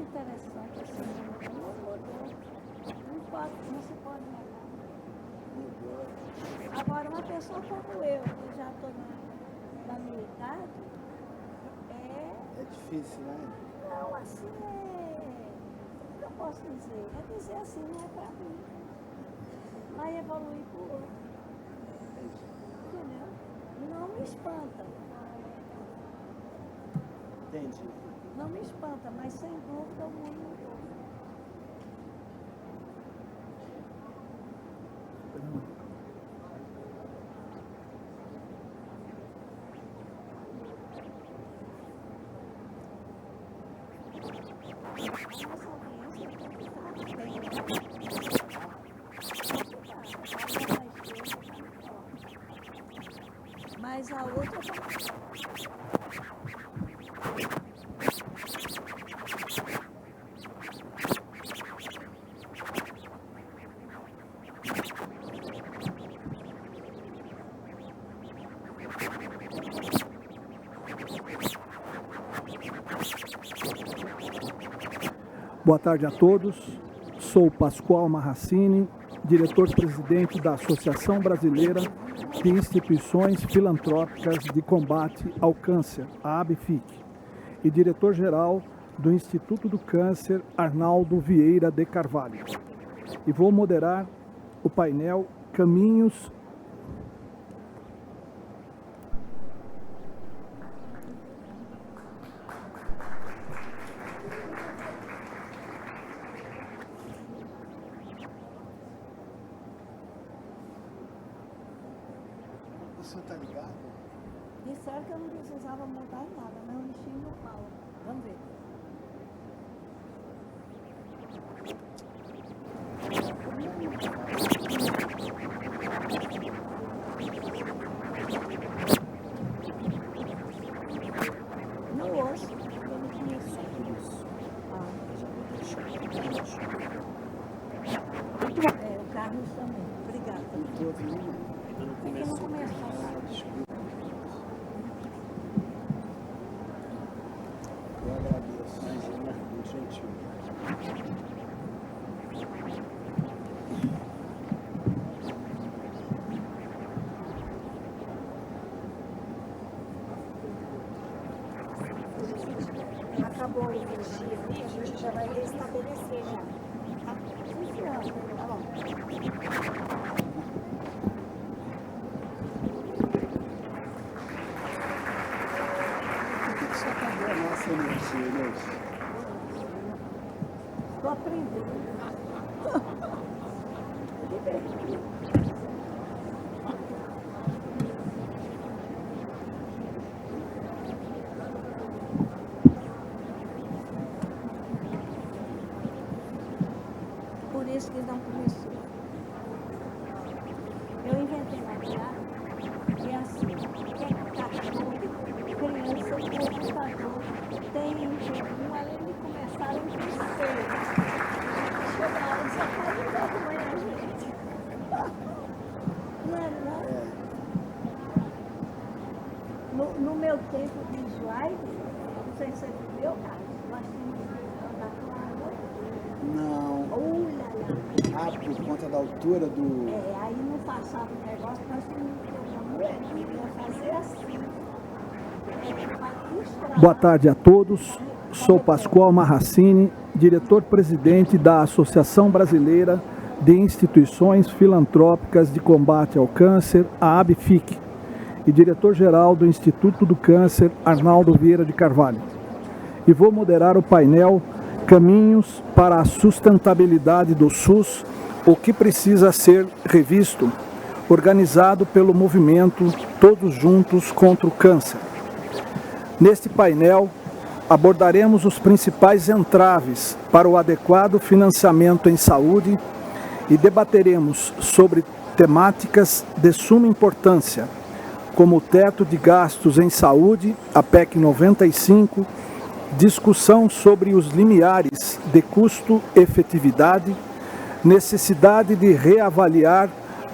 muito interessante, assim, mudou. Não se pode negar. Mudou. Agora, uma pessoa como eu, que já estou na minha idade, É difícil, né? não, assim, o que eu posso dizer? É dizer assim, não é para mim. Vai evoluir para o outro. Entendeu? Não me espanta. Entendi. Não me espanta, mas sem dúvida o mundo mudou. Mas a outra Boa tarde a todos. Sou Pascoal Marracini, diretor-presidente da Associação Brasileira de Instituições Filantrópicas de Combate ao Câncer, a ABFIC, e diretor-geral do Instituto do Câncer, Arnaldo Vieira de Carvalho. E vou moderar o painel Caminhos O senhor tá ligado? disseram que eu não precisava mudar em nada, mas eu mexi no pau. Vamos ver. No osso, eu não tinha isso. O Carlos também. Obrigada. É que eu não começo a falar. Eu agradeço. Imagina, muito gentil. Acabou a energia ali, a gente já vai restabelecer já. Tá? Sim, senhora. Tá bom. Por que isso acabou a nossa energia, Inês? Estou aprendendo. Por isso que não começou. Eu inventei uma piada e é assim, cachorro, criança e computador tem um além de começar a crescer. Chega a hora de sacar de novo amanhã, gente. Não é, não? No meu tempo de slide, não sei se você viveu, Carlos, nós tínhamos que andar com a água. Não. Ah, por conta da altura do... Aí não passava o negócio, nós tínhamos que fazer assim. Boa tarde a todos. Sou Pascoal Marracini, diretor-presidente da Associação Brasileira de Instituições Filantrópicas de Combate ao Câncer, a ABFIC, e diretor-geral do Instituto do Câncer, Arnaldo Vieira de Carvalho. E vou moderar o painel Caminhos para a Sustentabilidade do SUS, o que precisa ser revisto, organizado pelo movimento Todos Juntos contra o Câncer. Neste painel, abordaremos os principais entraves para o adequado financiamento em saúde e debateremos sobre temáticas de suma importância, como o teto de gastos em saúde, a PEC 95, discussão sobre os limiares de custo-efetividade, necessidade de reavaliar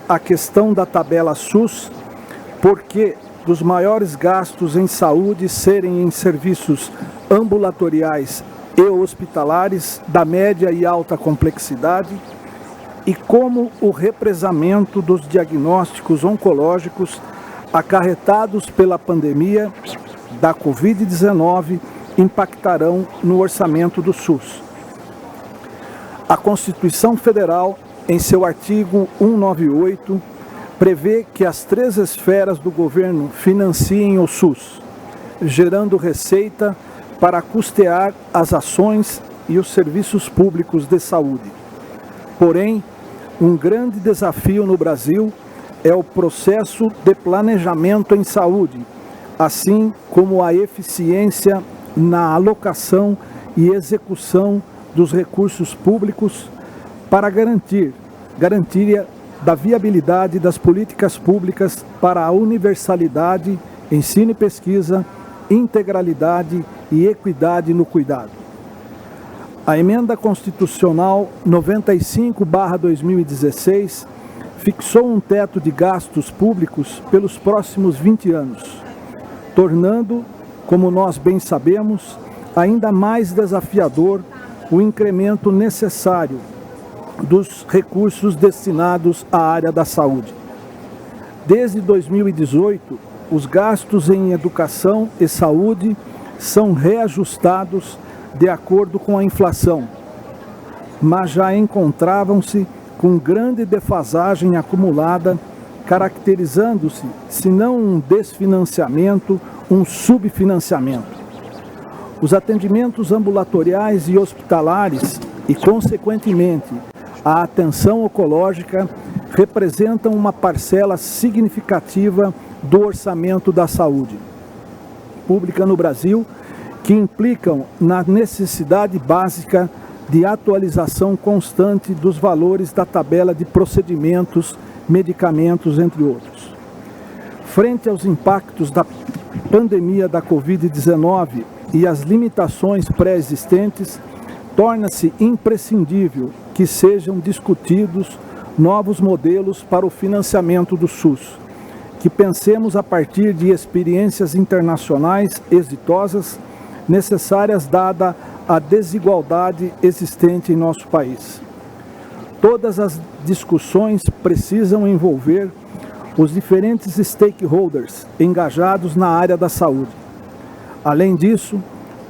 a questão da tabela SUS, porque dos maiores gastos em saúde serem em serviços ambulatoriais e hospitalares da média e alta complexidade, e como o represamento dos diagnósticos oncológicos acarretados pela pandemia da Covid-19 impactarão no orçamento do SUS. A Constituição Federal, em seu artigo 198, prevê que as 3 esferas do governo financiem o SUS, gerando receita para custear as ações e os serviços públicos de saúde. Porém, um grande desafio no Brasil é o processo de planejamento em saúde, assim como a eficiência na alocação e execução dos recursos públicos para garantia da viabilidade das políticas públicas para a universalidade, ensino e pesquisa, integralidade e equidade no cuidado. A Emenda Constitucional 95/2016 fixou um teto de gastos públicos pelos próximos 20 anos, tornando, como nós bem sabemos, ainda mais desafiador o incremento necessário dos recursos destinados à área da saúde. Desde 2018, os gastos em educação e saúde são reajustados de acordo com a inflação, mas já encontravam-se com grande defasagem acumulada, caracterizando-se, se não um desfinanciamento, um subfinanciamento. Os atendimentos ambulatoriais e hospitalares e, consequentemente, a atenção oncológica representam uma parcela significativa do orçamento da saúde pública no Brasil, que implicam na necessidade básica de atualização constante dos valores da tabela de procedimentos, medicamentos, entre outros. Frente aos impactos da pandemia da Covid-19 e as limitações pré-existentes, torna-se imprescindível que sejam discutidos novos modelos para o financiamento do SUS, que pensemos a partir de experiências internacionais exitosas necessárias dada a desigualdade existente em nosso país. Todas as discussões precisam envolver os diferentes stakeholders engajados na área da saúde. Além disso,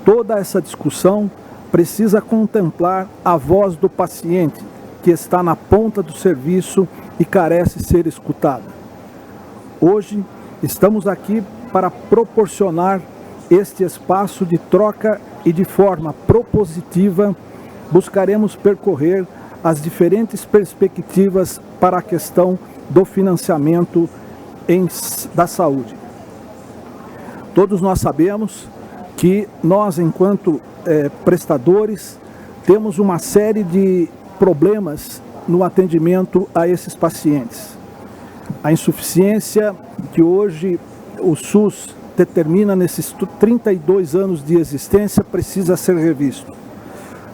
toda essa discussão precisa contemplar a voz do paciente, que está na ponta do serviço e carece ser escutada. Hoje, estamos aqui para proporcionar este espaço de troca e, de forma propositiva, buscaremos percorrer as diferentes perspectivas para a questão do financiamento da saúde. Todos nós sabemos que nós, enquanto prestadores, temos uma série de problemas no atendimento a esses pacientes. A insuficiência que hoje o SUS determina nesses 32 anos de existência precisa ser revisto.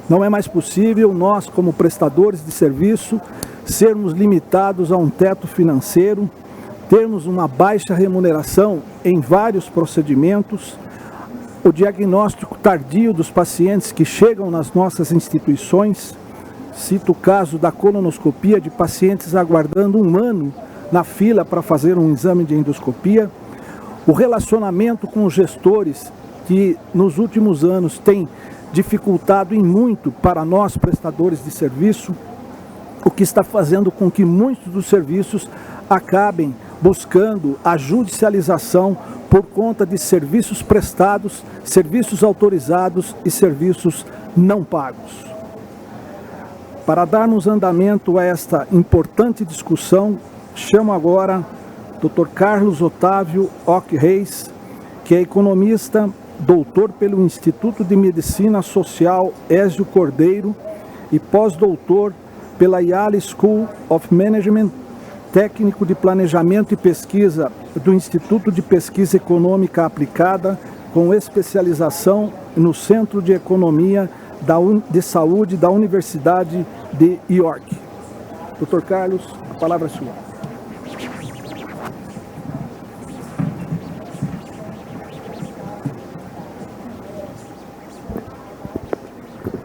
Não é mais possível nós, como prestadores de serviço, sermos limitados a um teto financeiro, termos uma baixa remuneração em vários procedimentos, o diagnóstico tardio dos pacientes que chegam nas nossas instituições. Cito o caso da colonoscopia de pacientes aguardando 1 ano na fila para fazer um exame de endoscopia. O relacionamento com os gestores, que nos últimos anos tem dificultado em muito para nós prestadores de serviço, o que está fazendo com que muitos dos serviços acabem buscando a judicialização por conta de serviços prestados, serviços autorizados e serviços não pagos. Para darmos andamento a esta importante discussão, chamo agora Dr. Carlos Otávio Ock Reis, que é economista, doutor pelo Instituto de Medicina Social Ézio Cordeiro e pós-doutor pela Yale School of Management, técnico de planejamento e pesquisa do Instituto de Pesquisa Econômica Aplicada, com especialização no Centro de Economia de Saúde da Universidade de York. Dr. Carlos, a palavra é sua.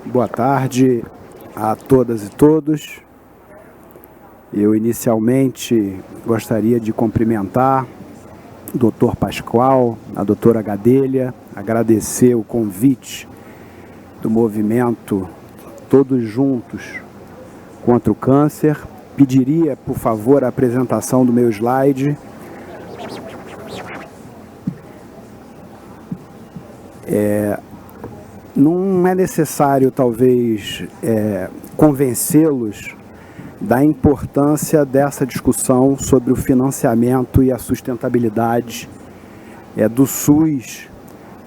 Boa tarde a todas e todos. Eu inicialmente gostaria de cumprimentar o Dr. Pascoal, a doutora Gadelha, agradecer o convite do movimento Todos Juntos contra o Câncer. Pediria, por favor, a apresentação do meu slide. Não é necessário, talvez, convencê-los da importância dessa discussão sobre o financiamento e a sustentabilidade do SUS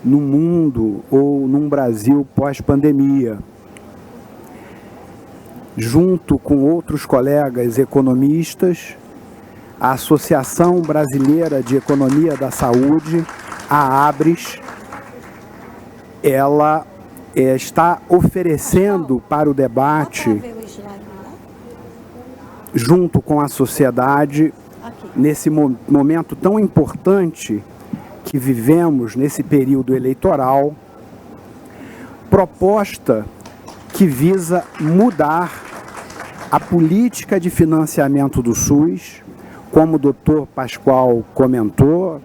no mundo ou num Brasil pós-pandemia. Junto com outros colegas economistas, a Associação Brasileira de Economia da Saúde, a ABRES, ela está oferecendo para o debate, junto com a sociedade, nesse momento tão importante que vivemos nesse período eleitoral, proposta que visa mudar a política de financiamento do SUS, como o doutor Pascoal comentou,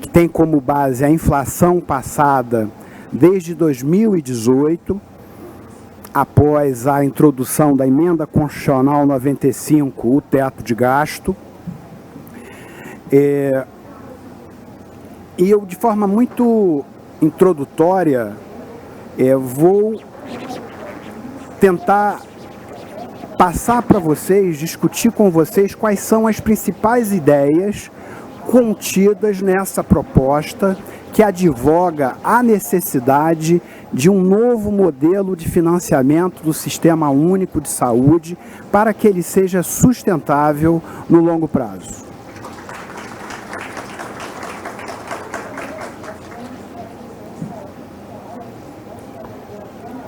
que tem como base a inflação passada desde 2018, após a introdução da Emenda Constitucional 95, o teto de gasto. E eu, de forma muito introdutória, vou tentar passar para vocês, discutir com vocês quais são as principais ideias contidas nessa proposta que advoga a necessidade de um novo modelo de financiamento do Sistema Único de Saúde para que ele seja sustentável no longo prazo.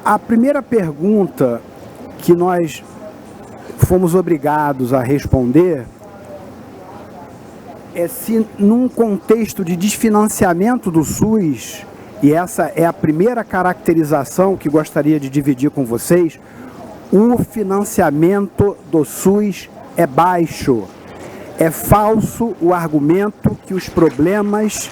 A primeira pergunta que nós fomos obrigados a responder é se, num contexto de desfinanciamento do SUS, e essa é a primeira caracterização que gostaria de dividir com vocês, o financiamento do SUS é baixo. É falso o argumento que os problemas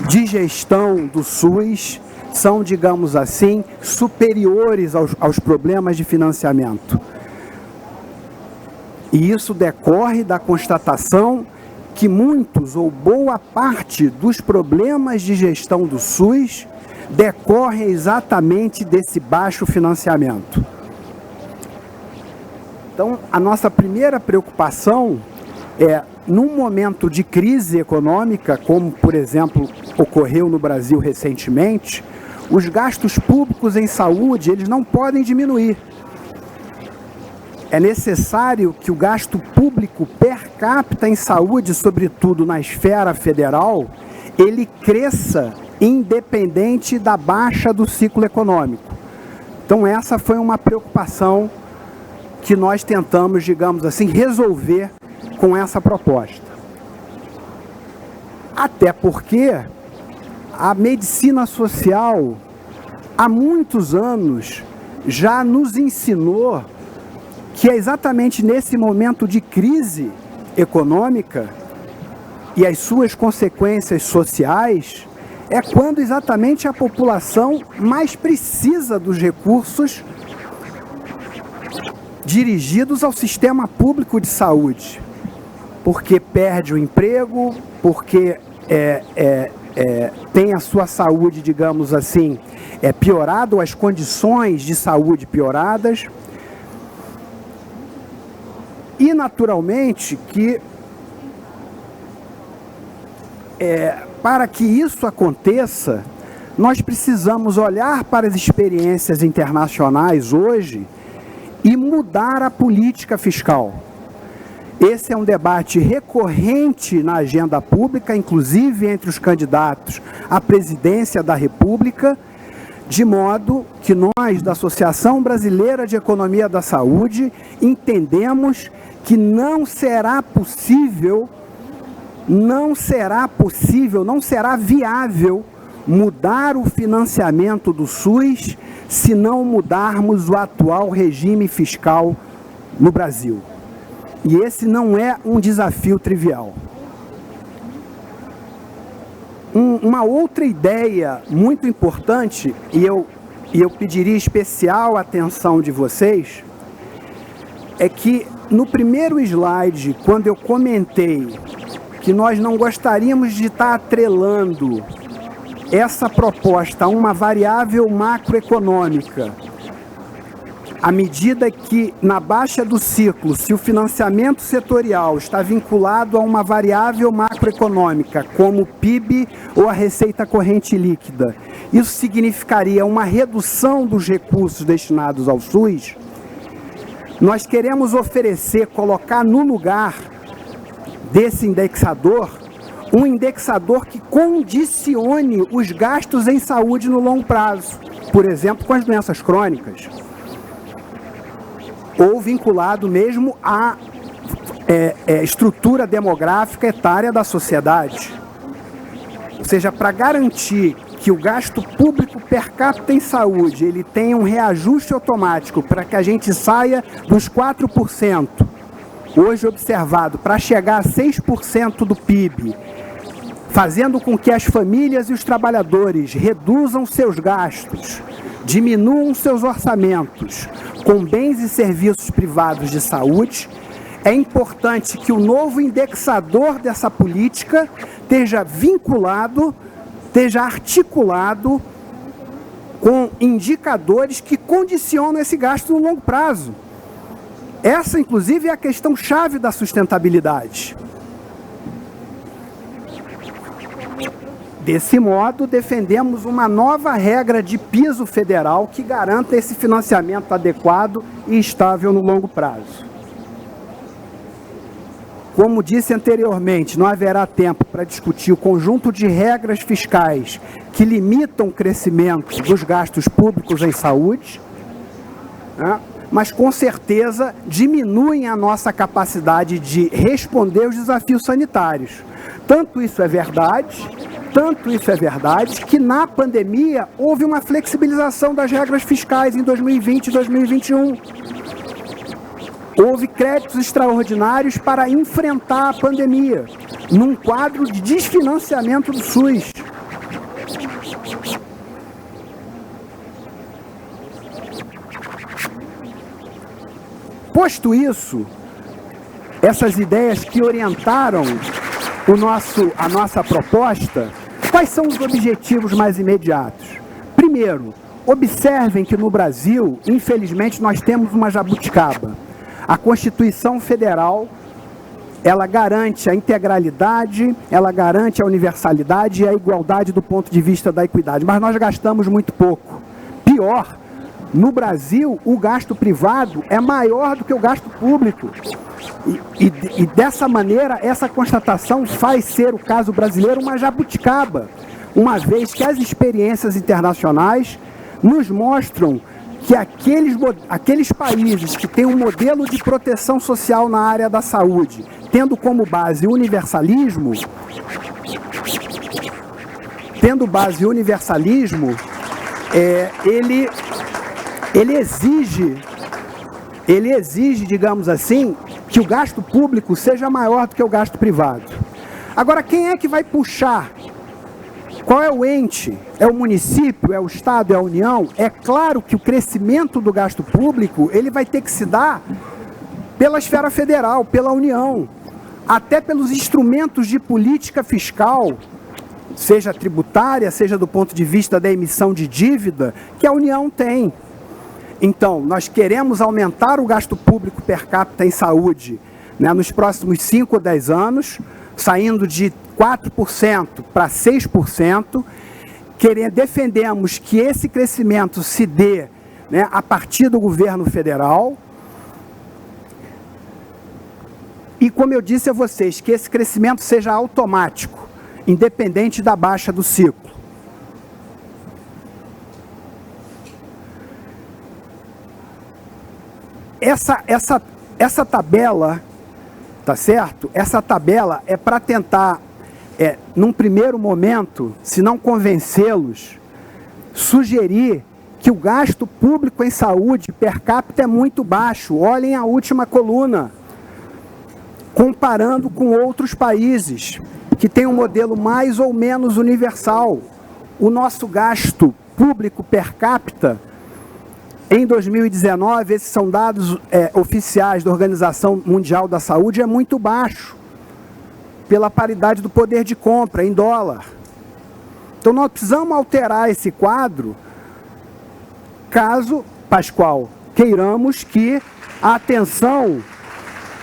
de gestão do SUS são, digamos assim, superiores aos problemas de financiamento. E isso decorre da constatação que muitos ou boa parte dos problemas de gestão do SUS decorrem exatamente desse baixo financiamento. Então, a nossa primeira preocupação é, num momento de crise econômica, como, por exemplo, ocorreu no Brasil recentemente, os gastos públicos em saúde, eles não podem diminuir. É necessário que o gasto público per capita em saúde, sobretudo na esfera federal, ele cresça independente da baixa do ciclo econômico. Então essa foi uma preocupação que nós tentamos, digamos assim, resolver com essa proposta. Até porque a medicina social, há muitos anos, já nos ensinou que é exatamente nesse momento de crise econômica e as suas consequências sociais, é quando exatamente a população mais precisa dos recursos dirigidos ao sistema público de saúde, porque perde o emprego, porque tem a sua saúde, digamos assim, piorada, ou as condições de saúde pioradas. E, naturalmente, que para que isso aconteça, nós precisamos olhar para as experiências internacionais hoje e mudar a política fiscal. Esse é um debate recorrente na agenda pública, inclusive entre os candidatos à presidência da República, de modo que nós, da Associação Brasileira de Economia da Saúde, entendemos que não será viável mudar o financiamento do SUS se não mudarmos o atual regime fiscal no Brasil. E esse não é um desafio trivial. Uma outra ideia muito importante, e eu pediria especial atenção de vocês, é que no primeiro slide, quando eu comentei que nós não gostaríamos de estar atrelando essa proposta a uma variável macroeconômica, à medida que, na baixa do ciclo, se o financiamento setorial está vinculado a uma variável macroeconômica, como o PIB ou a receita corrente líquida, isso significaria uma redução dos recursos destinados ao SUS. Nós queremos oferecer, colocar no lugar desse indexador, um indexador que condicione os gastos em saúde no longo prazo, por exemplo, com as doenças crônicas, ou vinculado mesmo à estrutura demográfica etária da sociedade. Ou seja, para garantir que o gasto público per capita em saúde ele tenha um reajuste automático para que a gente saia dos 4%, hoje observado, para chegar a 6% do PIB, fazendo com que as famílias e os trabalhadores reduzam seus gastos, diminuam seus orçamentos com bens e serviços privados de saúde, é importante que o novo indexador dessa política esteja vinculado, esteja articulado com indicadores que condicionam esse gasto no longo prazo. Essa, inclusive, é a questão chave da sustentabilidade. Desse modo, defendemos uma nova regra de piso federal que garanta esse financiamento adequado e estável no longo prazo. Como disse anteriormente, não haverá tempo para discutir o conjunto de regras fiscais que limitam o crescimento dos gastos públicos em saúde, né? Mas com certeza diminuem a nossa capacidade de responder aos desafios sanitários. Tanto isso é verdade que na pandemia houve uma flexibilização das regras fiscais em 2020 e 2021. Houve créditos extraordinários para enfrentar a pandemia, num quadro de desfinanciamento do SUS. Posto isso, essas ideias que orientaram a nossa proposta, quais são os objetivos mais imediatos? Primeiro, observem que no Brasil, infelizmente, nós temos uma jabuticaba. A Constituição Federal, ela garante a integralidade, ela garante a universalidade e a igualdade do ponto de vista da equidade, mas nós gastamos muito pouco. Pior, no Brasil, o gasto privado é maior do que o gasto público. E dessa maneira, essa constatação faz ser o caso brasileiro uma jabuticaba, uma vez que as experiências internacionais nos mostram que aqueles países que têm um modelo de proteção social na área da saúde, tendo como base o universalismo, ele exige, digamos assim, que o gasto público seja maior do que o gasto privado. Agora, quem é que vai puxar? Qual é o ente? É o município? É o Estado? É a União? É claro que o crescimento do gasto público ele vai ter que se dar pela esfera federal, pela União, até pelos instrumentos de política fiscal, seja tributária, seja do ponto de vista da emissão de dívida, que a União tem. Então, nós queremos aumentar o gasto público per capita em saúde, né, nos próximos 5 ou 10 anos, saindo de 4% para 6%. Defendemos que esse crescimento se dê, né, a partir do governo federal. E, como eu disse a vocês, que esse crescimento seja automático, independente da baixa do ciclo. Essa tabela, tá certo? Essa tabela é para tentar num primeiro momento, se não convencê-los, sugerir que o gasto público em saúde per capita é muito baixo. Olhem a última coluna, comparando com outros países que têm um modelo mais ou menos universal. O nosso gasto público per capita, em 2019, esses são dados oficiais da Organização Mundial da Saúde, é muito baixo, pela paridade do poder de compra em dólar. Então nós precisamos alterar esse quadro, caso, Pascoal, queiramos que a atenção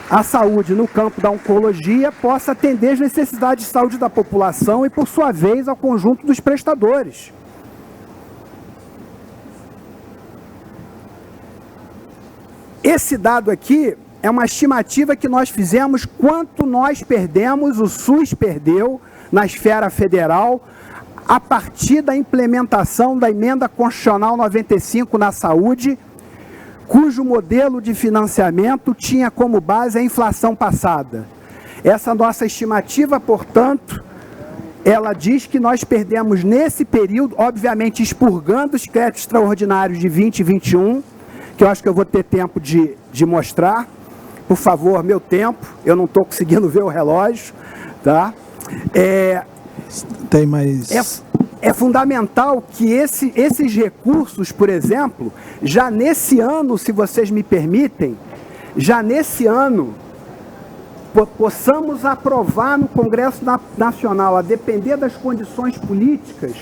à saúde no campo da oncologia possa atender as necessidades de saúde da população e, por sua vez, ao conjunto dos prestadores. Esse dado aqui é uma estimativa que nós fizemos quanto nós perdemos, o SUS perdeu na esfera federal, a partir da implementação da Emenda Constitucional 95 na saúde, cujo modelo de financiamento tinha como base a inflação passada. Essa nossa estimativa, portanto, ela diz que nós perdemos nesse período, obviamente expurgando os créditos extraordinários de 20 e 21, que eu acho que eu vou ter tempo de mostrar. Por favor, meu tempo, eu não estou conseguindo ver o relógio, tá? Tem mais... É fundamental que esses recursos, por exemplo, já nesse ano, se vocês me permitem, já nesse ano, possamos aprovar no Congresso Nacional, a depender das condições políticas,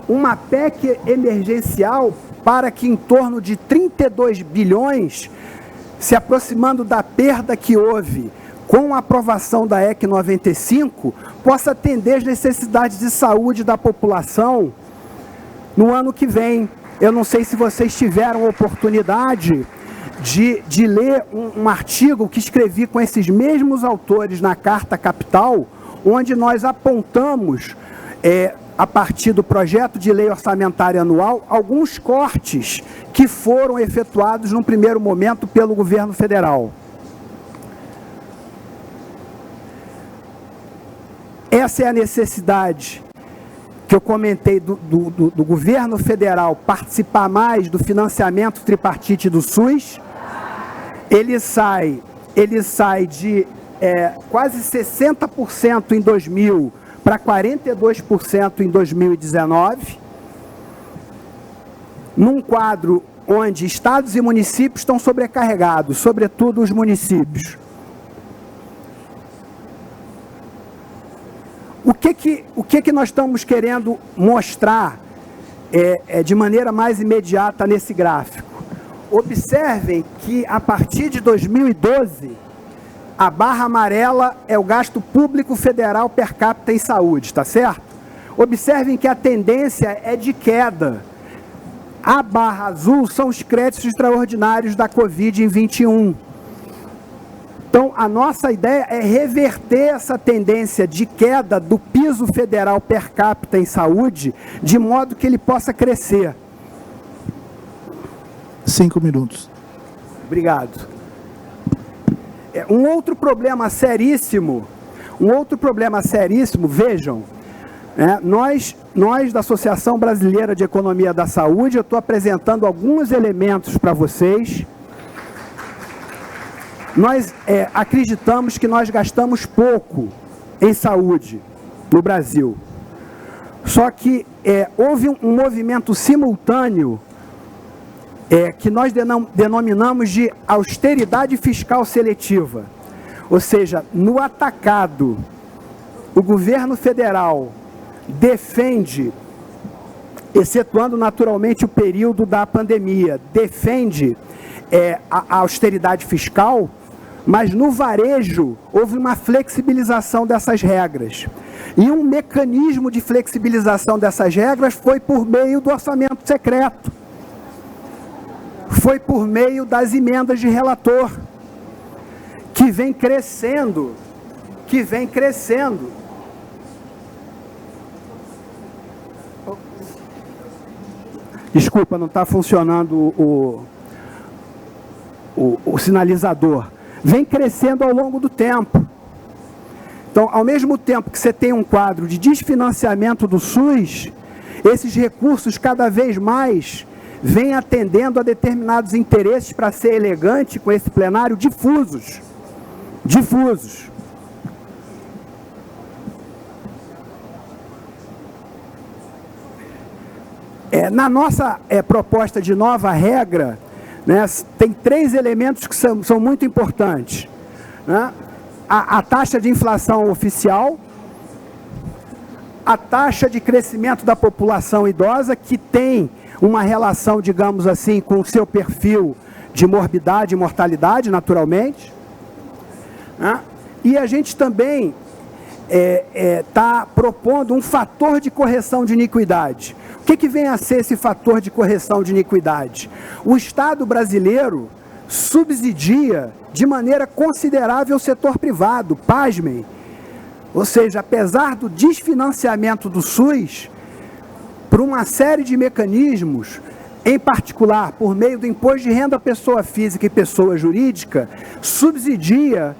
uma PEC emergencial para que em torno de 32 bilhões, se aproximando da perda que houve com a aprovação da EC 95, possa atender as necessidades de saúde da população no ano que vem. Eu não sei se vocês tiveram a oportunidade de ler um artigo que escrevi com esses mesmos autores na Carta Capital, onde nós apontamos, a partir do projeto de lei orçamentária anual, alguns cortes que foram efetuados num primeiro momento pelo governo federal. Essa é a necessidade que eu comentei do governo federal participar mais do financiamento tripartite do SUS. Ele sai de quase 60% em 2000 para 42% em 2019, num quadro onde estados e municípios estão sobrecarregados, sobretudo os municípios. O que nós estamos querendo mostrar de maneira mais imediata nesse gráfico? Observem que a partir de 2012, a barra amarela é o gasto público federal per capita em saúde, tá certo? Observem que a tendência é de queda. A barra azul são os créditos extraordinários da Covid em 21. Então, a nossa ideia é reverter essa tendência de queda do piso federal per capita em saúde, de modo que ele possa crescer. 5 minutos. Obrigado. Um outro problema seríssimo, vejam, nós da Associação Brasileira de Economia da Saúde, eu estou apresentando alguns elementos para vocês. Nós acreditamos que nós gastamos pouco em saúde no Brasil. Só que houve um movimento simultâneo que nós denominamos de austeridade fiscal seletiva. Ou seja, no atacado, o governo federal defende, excetuando naturalmente o período da pandemia, defende a austeridade fiscal, mas no varejo houve uma flexibilização dessas regras. E um mecanismo de flexibilização dessas regras foi por meio do orçamento secreto. Foi por meio das emendas de relator, que vem crescendo. Desculpa, não está funcionando o sinalizador. Vem crescendo ao longo do tempo. Então, Então, ao mesmo tempo que você tem um quadro de desfinanciamento do SUS, esses recursos cada vez mais vêm atendendo a determinados interesses, para ser elegante com esse plenário, difusos. Difusos. Na nossa proposta de nova regra, né, tem 3 elementos que são muito importantes, né? A taxa de inflação oficial, a taxa de crescimento da população idosa, que tem uma relação, digamos assim, com o seu perfil de morbidade e mortalidade, naturalmente, né? E a gente também está propondo um fator de correção de iniquidade. O que vem a ser esse fator de correção de iniquidade? O Estado brasileiro subsidia de maneira considerável o setor privado, pasmem. Ou seja, apesar do desfinanciamento do SUS, por uma série de mecanismos, em particular por meio do imposto de renda à pessoa física e pessoa jurídica, subsidia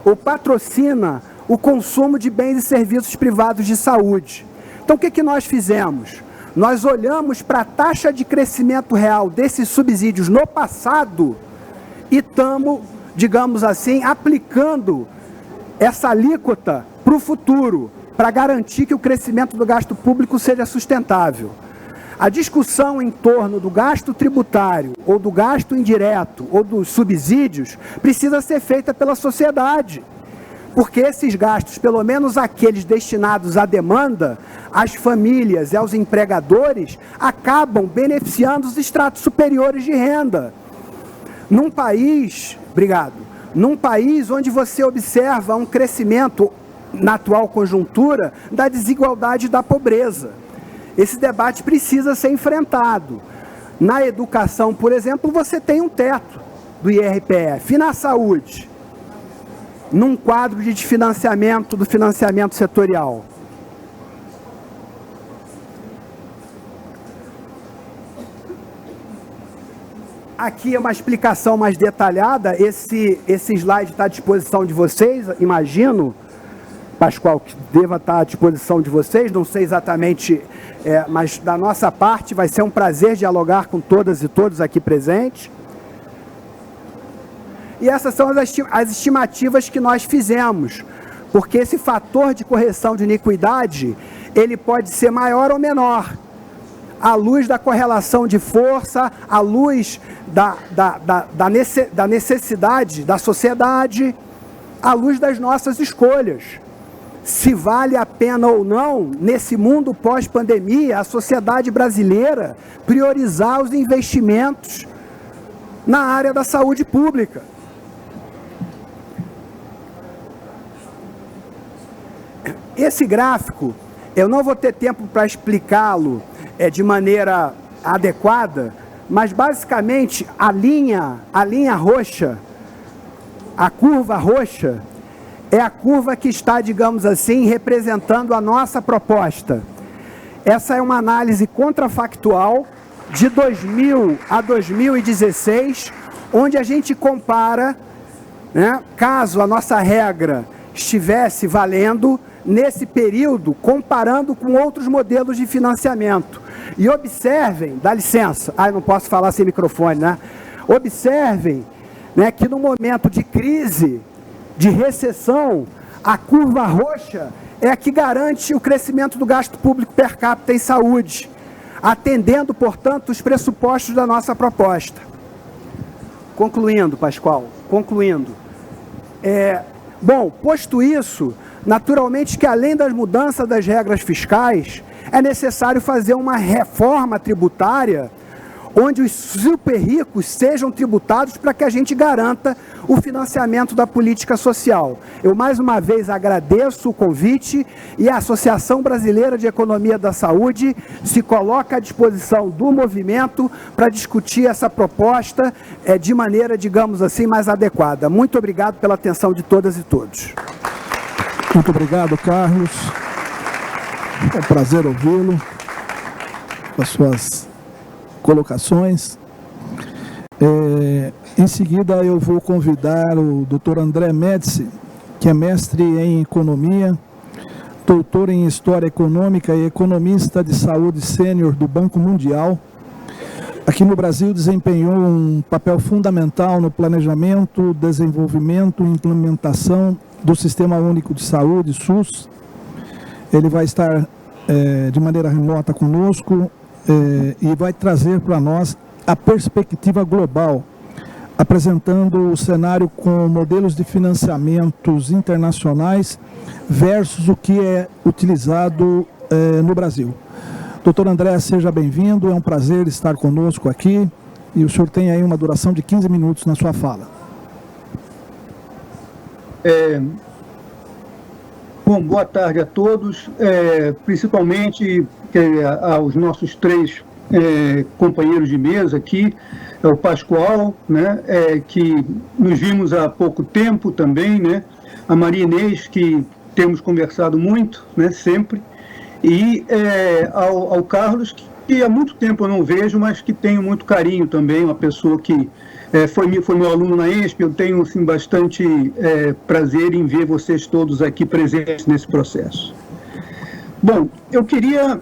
ou patrocina o consumo de bens e serviços privados de saúde. Então, o que nós fizemos? Nós olhamos para a taxa de crescimento real desses subsídios no passado e estamos, digamos assim, aplicando essa alíquota para o futuro, para garantir que o crescimento do gasto público seja sustentável. A discussão em torno do gasto tributário, ou do gasto indireto, ou dos subsídios, precisa ser feita pela sociedade. Porque esses gastos, pelo menos aqueles destinados à demanda, às famílias e aos empregadores, acabam beneficiando os estratos superiores de renda. Num país onde você observa um crescimento, na atual conjuntura, da desigualdade e da pobreza. Esse debate precisa ser enfrentado. Na educação, por exemplo, você tem um teto do IRPF. E na saúde? Num quadro de financiamento do financiamento setorial. Aqui é uma explicação mais detalhada. Esse slide está à disposição de vocês, imagino, Pascoal, que deva estar à disposição de vocês, não sei exatamente, mas da nossa parte vai ser um prazer dialogar com todas e todos aqui presentes. E essas são as estimativas que nós fizemos, porque esse fator de correção de iniquidade, ele pode ser maior ou menor, à luz da correlação de força, à luz da necessidade da sociedade, à luz das nossas escolhas. Se vale a pena ou não, nesse mundo pós-pandemia, a sociedade brasileira priorizar os investimentos na área da saúde pública. Esse gráfico, eu não vou ter tempo para explicá-lo de maneira adequada, mas basicamente a linha roxa, a curva roxa, é a curva que está, digamos assim, representando a nossa proposta. Essa é uma análise contrafactual de 2000 a 2016, onde a gente compara, né, caso a nossa regra estivesse valendo, nesse período, comparando com outros modelos de financiamento. E observem, dá licença, eu não posso falar sem microfone, né? Observem, né, que no momento de crise, de recessão, a curva roxa é a que garante o crescimento do gasto público per capita em saúde, atendendo, portanto, os pressupostos da nossa proposta. Concluindo, Pascoal, bom, posto isso, naturalmente que além das mudanças das regras fiscais, é necessário fazer uma reforma tributária onde os super ricos sejam tributados para que a gente garanta o financiamento da política social. Eu mais uma vez agradeço o convite e a Associação Brasileira de Economia da Saúde se coloca à disposição do movimento para discutir essa proposta de maneira, digamos assim, mais adequada. Muito obrigado pela atenção de todas e todos. Muito obrigado, Carlos. É um prazer ouvi-lo, as suas colocações. Em seguida, eu vou convidar o Dr. André Médici que é mestre em Economia, doutor em História Econômica e economista de saúde sênior do Banco Mundial. Aqui no Brasil desempenhou um papel fundamental no planejamento, desenvolvimento e implementação do Sistema Único de Saúde, SUS. Ele vai estar de maneira remota conosco e vai trazer para nós a perspectiva global, apresentando o cenário com modelos de financiamentos internacionais versus o que é utilizado no Brasil. Doutor André, seja bem-vindo, é um prazer estar conosco aqui e o senhor tem aí uma duração de 15 minutos na sua fala. Bom, boa tarde a todos, principalmente aos nossos três companheiros de mesa aqui, o Pascoal, né, que nos vimos há pouco tempo também, né, a Maria Inês, que temos conversado muito, né, sempre, e ao Carlos, que há muito tempo eu não vejo, mas que tenho muito carinho também, uma pessoa que foi meu aluno na ESP, eu tenho assim, bastante prazer em ver vocês todos aqui presentes nesse processo. Bom, eu queria,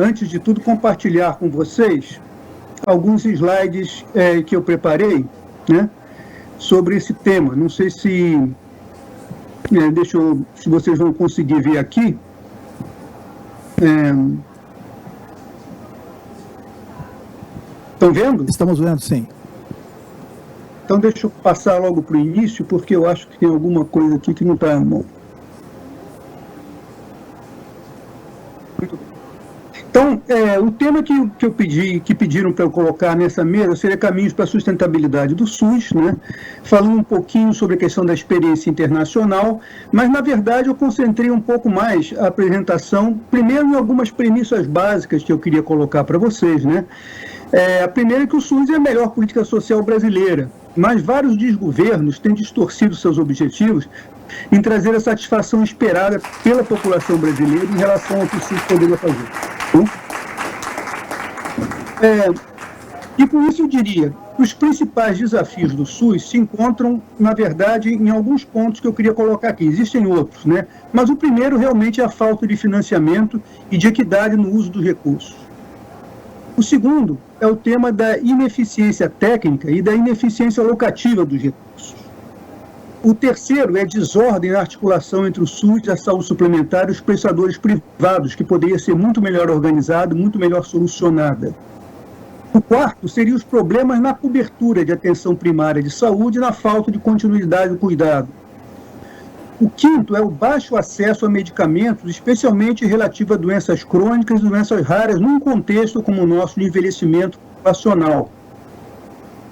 antes de tudo, compartilhar com vocês alguns slides que eu preparei, né, sobre esse tema. Não sei se se vocês vão conseguir ver aqui. Estão vendo? Estamos vendo, sim. Então deixa eu passar logo para o início, porque eu acho que tem alguma coisa aqui que não está bom. Muito bem. Então, o tema que eu que pediram para eu colocar nessa mesa seria caminhos para a sustentabilidade do SUS, né? Falando um pouquinho sobre a questão da experiência internacional, mas, na verdade, eu concentrei um pouco mais a apresentação, primeiro em algumas premissas básicas que eu queria colocar para vocês, né? A primeira é que o SUS é a melhor política social brasileira, mas vários desgovernos têm distorcido seus objetivos em trazer a satisfação esperada pela população brasileira em relação ao que o SUS poderia fazer. E por isso eu diria que os principais desafios do SUS se encontram, na verdade, em alguns pontos que eu queria colocar aqui. Existem outros, né? Mas o primeiro realmente é a falta de financiamento e de equidade no uso dos recursos. O segundo é o tema da ineficiência técnica e da ineficiência locativa dos recursos. O terceiro é desordem na articulação entre o SUS, a saúde suplementar e os prestadores privados, que poderia ser muito melhor organizado, muito melhor solucionada. O quarto seria os problemas na cobertura de atenção primária de saúde e na falta de continuidade do cuidado. O quinto é o baixo acesso a medicamentos, especialmente relativo a doenças crônicas e doenças raras, num contexto como o nosso de envelhecimento populacional.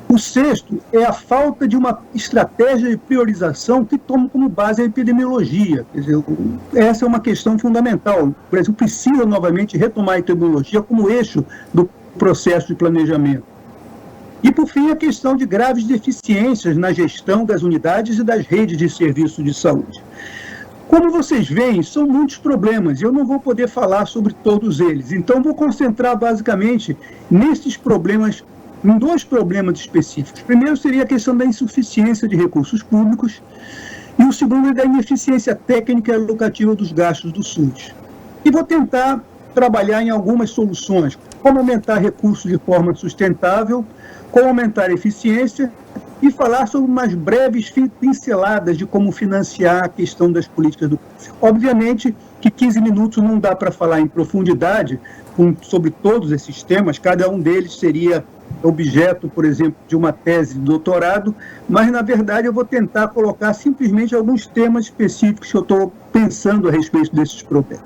O sexto é a falta de uma estratégia de priorização que toma como base a epidemiologia. Quer dizer, essa é uma questão fundamental. O Brasil precisa novamente retomar a epidemiologia como eixo do processo de planejamento. E, por fim, a questão de graves deficiências na gestão das unidades e das redes de serviço de saúde. Como vocês veem, são muitos problemas e eu não vou poder falar sobre todos eles. Então, vou concentrar basicamente nesses problemas, em dois problemas específicos. Primeiro seria a questão da insuficiência de recursos públicos e o segundo é da ineficiência técnica e alocativa dos gastos do SUS. E vou tentar trabalhar em algumas soluções, como aumentar recursos de forma sustentável, como aumentar a eficiência e falar sobre umas breves pinceladas de como financiar a questão das políticas do câncer. Obviamente que 15 minutos não dá para falar em profundidade sobre todos esses temas, cada um deles seria objeto, por exemplo, de uma tese de doutorado, mas, na verdade, eu vou tentar colocar simplesmente alguns temas específicos que eu estou pensando a respeito desses problemas.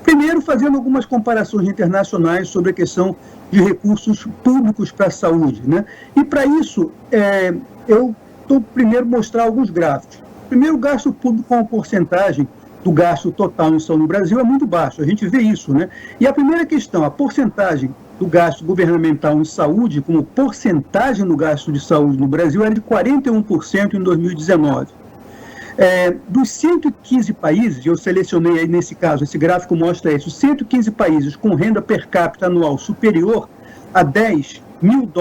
Primeiro, fazendo algumas comparações internacionais sobre a questão de recursos públicos para a saúde, né? E, para isso, eu estou primeiro mostrar alguns gráficos. Primeiro, o gasto público como porcentagem do gasto total em saúde no Brasil é muito baixo, a gente vê isso, né? E a primeira questão, a porcentagem do gasto governamental em saúde, como porcentagem do gasto de saúde no Brasil, era de 41% em 2019. Dos 115 países, eu selecionei aí nesse caso, esse gráfico mostra isso, 115 países com renda per capita anual superior a $10 mil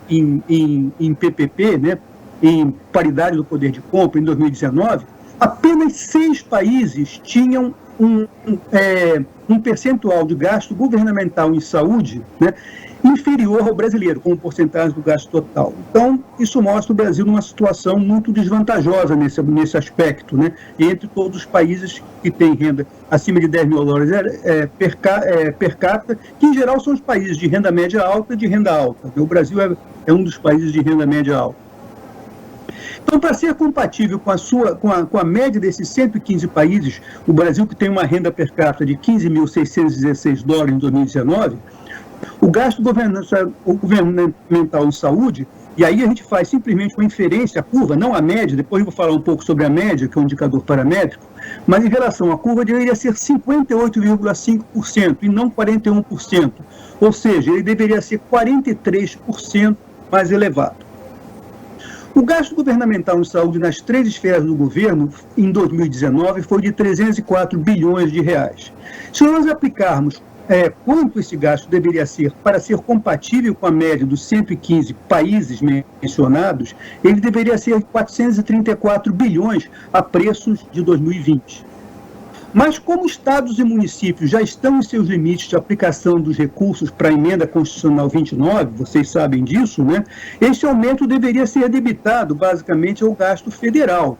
em PPP, né? em paridade do poder de compra em 2019, apenas 6 países tinham um percentual de gasto governamental em saúde, né, inferior ao brasileiro, como porcentagem do gasto total. Então, isso mostra o Brasil numa situação muito desvantajosa nesse aspecto, né, entre todos os países que têm renda acima de 10 mil dólares per capita, que em geral são os países de renda média alta e de renda alta. O Brasil é um dos países de renda média alta. Então, para ser compatível com a média desses 115 países, o Brasil, que tem uma renda per capita de 15.616 dólares em 2019, o gasto governamental em saúde, e aí a gente faz simplesmente uma inferência, a curva, não a média, depois eu vou falar um pouco sobre a média, que é um indicador paramétrico, mas em relação à curva deveria ser 58,5% e não 41%, ou seja, ele deveria ser 43% mais elevado. O gasto governamental em saúde nas 3 esferas do governo, em 2019, foi de 304 bilhões de reais. Se nós aplicarmos quanto esse gasto deveria ser para ser compatível com a média dos 115 países mencionados, ele deveria ser 434 bilhões a preços de 2020. Mas como estados e municípios já estão em seus limites de aplicação dos recursos para a emenda constitucional 29, vocês sabem disso, né? Esse aumento deveria ser debitado basicamente ao gasto federal.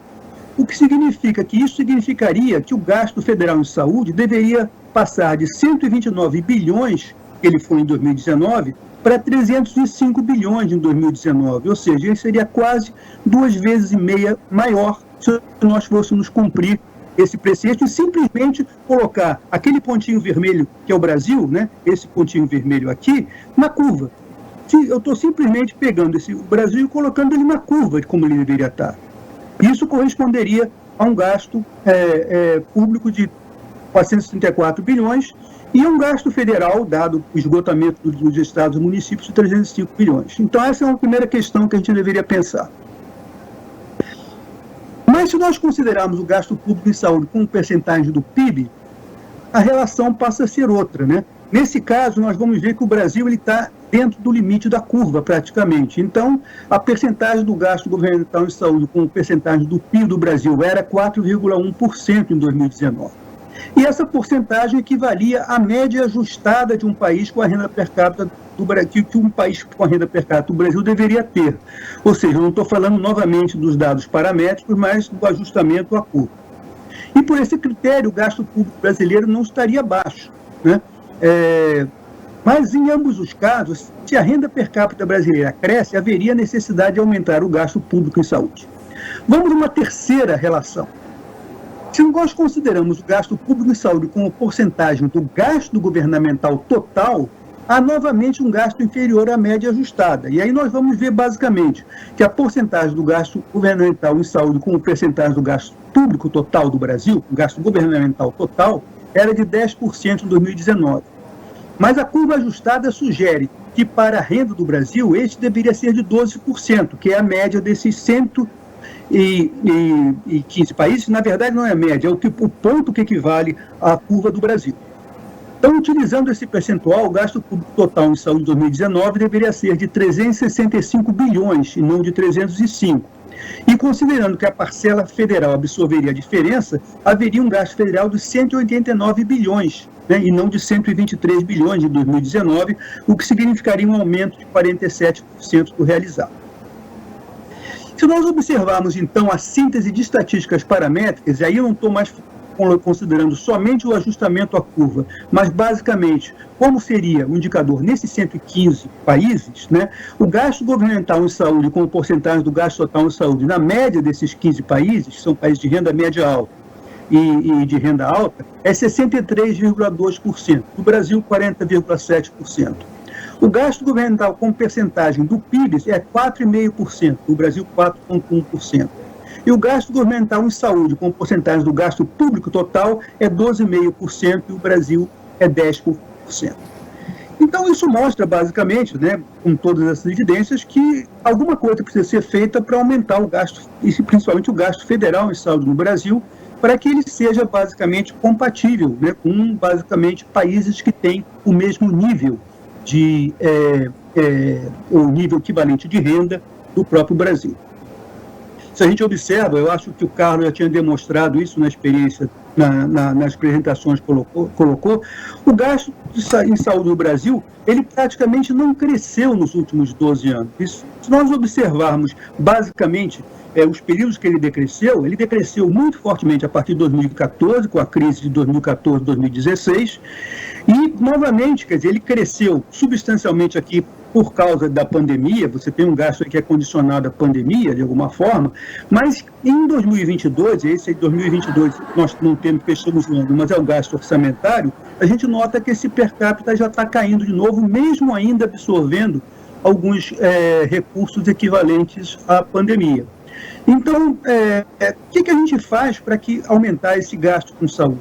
O que significa que isso significaria que o gasto federal em saúde deveria passar de 129 bilhões, que ele foi em 2019, para 305 bilhões em 2019. Ou seja, ele seria quase 2,5 vezes maior se nós fôssemos cumprir esse preceito e simplesmente colocar aquele pontinho vermelho, que é o Brasil, né, esse pontinho vermelho aqui, na curva. Eu estou simplesmente pegando o Brasil e colocando ele na curva de como ele deveria estar. Isso corresponderia a um gasto público de 434 bilhões e um gasto federal, dado o esgotamento dos estados e municípios, de 305 bilhões. Então, essa é uma primeira questão que a gente deveria pensar. Mas se nós considerarmos o gasto público em saúde como percentagem do PIB, a relação passa a ser outra, né? Nesse caso, nós vamos ver que o Brasil está dentro do limite da curva, praticamente. Então, a percentagem do gasto governamental em saúde como percentagem do PIB do Brasil era 4,1% em 2019. E essa porcentagem equivalia à média ajustada de um país com a renda per capita do Brasil, que um país com a renda per capita do Brasil deveria ter. Ou seja, eu não estou falando novamente dos dados paramétricos, mas do ajustamento à curva. E por esse critério, o gasto público brasileiro não estaria baixo, né? Mas em ambos os casos, se a renda per capita brasileira cresce, haveria necessidade de aumentar o gasto público em saúde. Vamos a uma terceira relação. Se nós consideramos o gasto público em saúde como porcentagem do gasto governamental total, há novamente um gasto inferior à média ajustada. E aí nós vamos ver basicamente que a porcentagem do gasto governamental em saúde como porcentagem do gasto público total do Brasil, o gasto governamental total, era de 10% em 2019. Mas a curva ajustada sugere que para a renda do Brasil, este deveria ser de 12%, que é a média desses 115 países. Na verdade, não é a média, é o ponto que equivale à curva do Brasil. Então, utilizando esse percentual, o gasto público total em saúde em 2019 deveria ser de 365 bilhões e não de 305. E considerando que a parcela federal absorveria a diferença, haveria um gasto federal de 189 bilhões, né, e não de 123 bilhões em 2019, o que significaria um aumento de 47% do realizado. Se nós observarmos, então, a síntese de estatísticas paramétricas, e aí eu não estou mais considerando somente o ajustamento à curva, mas basicamente como seria o indicador nesses 115 países, né, o gasto governamental em saúde como porcentagem do gasto total em saúde na média desses 15 países, que são países de renda média alta e de renda alta, é 63,2%, do Brasil 40,7%. O gasto governamental como percentagem do PIB é 4,5%, do Brasil 4,1%. E o gasto governamental em saúde, com porcentagem do gasto público total, é 12,5% e o Brasil é 10%. Então, isso mostra, basicamente, né, com todas essas evidências, que alguma coisa precisa ser feita para aumentar o gasto, e principalmente o gasto federal em saúde no Brasil, para que ele seja, basicamente, compatível, né, com, basicamente, países que têm o mesmo nível o nível equivalente de renda do próprio Brasil. Se a gente observa, eu acho que o Carlos já tinha demonstrado isso na experiência, nas apresentações que colocou, o gasto em saúde no Brasil, ele praticamente não cresceu nos últimos 12 anos. Se nós observarmos, basicamente, os períodos que ele decresceu muito fortemente a partir de 2014, com a crise de 2014, 2016, e, novamente, quer dizer, ele cresceu substancialmente aqui por causa da pandemia. Você tem um gasto que é condicionado à pandemia, de alguma forma, mas em 2022, esse 2022 nós não temos, porque estamos no ano, mas é o gasto orçamentário, a gente nota que esse per capita já está caindo de novo, mesmo ainda absorvendo alguns recursos equivalentes à pandemia. Então, o que a gente faz para aumentar esse gasto com saúde?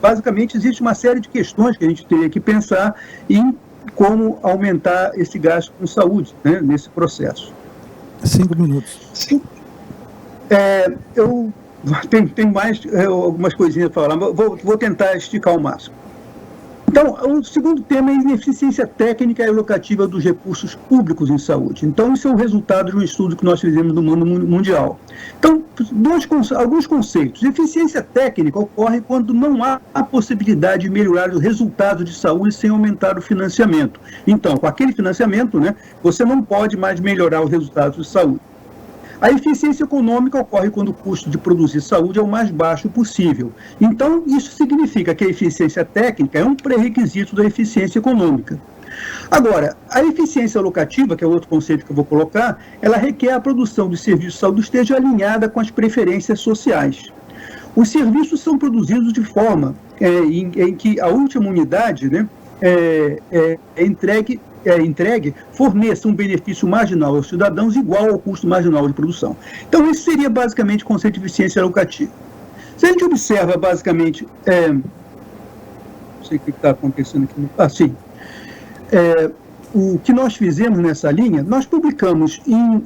Basicamente, existe uma série de questões que a gente teria que pensar em como aumentar esse gasto com saúde, né, nesse processo. 5 minutos. Sim. Eu tenho mais algumas coisinhas para falar, mas vou tentar esticar ao máximo. Então, o segundo tema é a ineficiência técnica e alocativa dos recursos públicos em saúde. Então, isso é o resultado de um estudo que nós fizemos no mundo mundial. Então, alguns conceitos. Eficiência técnica ocorre quando não há a possibilidade de melhorar os resultados de saúde sem aumentar o financiamento. Então, com aquele financiamento, né, você não pode mais melhorar os resultados de saúde. A eficiência econômica ocorre quando o custo de produzir saúde é o mais baixo possível. Então, isso significa que a eficiência técnica é um pré-requisito da eficiência econômica. Agora, a eficiência alocativa, que é outro conceito que eu vou colocar, ela requer a produção de serviços de saúde esteja alinhada com as preferências sociais. Os serviços são produzidos de forma em que a última unidade, né, entregue forneça um benefício marginal aos cidadãos igual ao custo marginal de produção. Então, esse seria basicamente o conceito de eficiência alocativa. Se a gente observa basicamente, não sei o que está acontecendo aqui, sim, o que nós fizemos nessa linha, nós publicamos em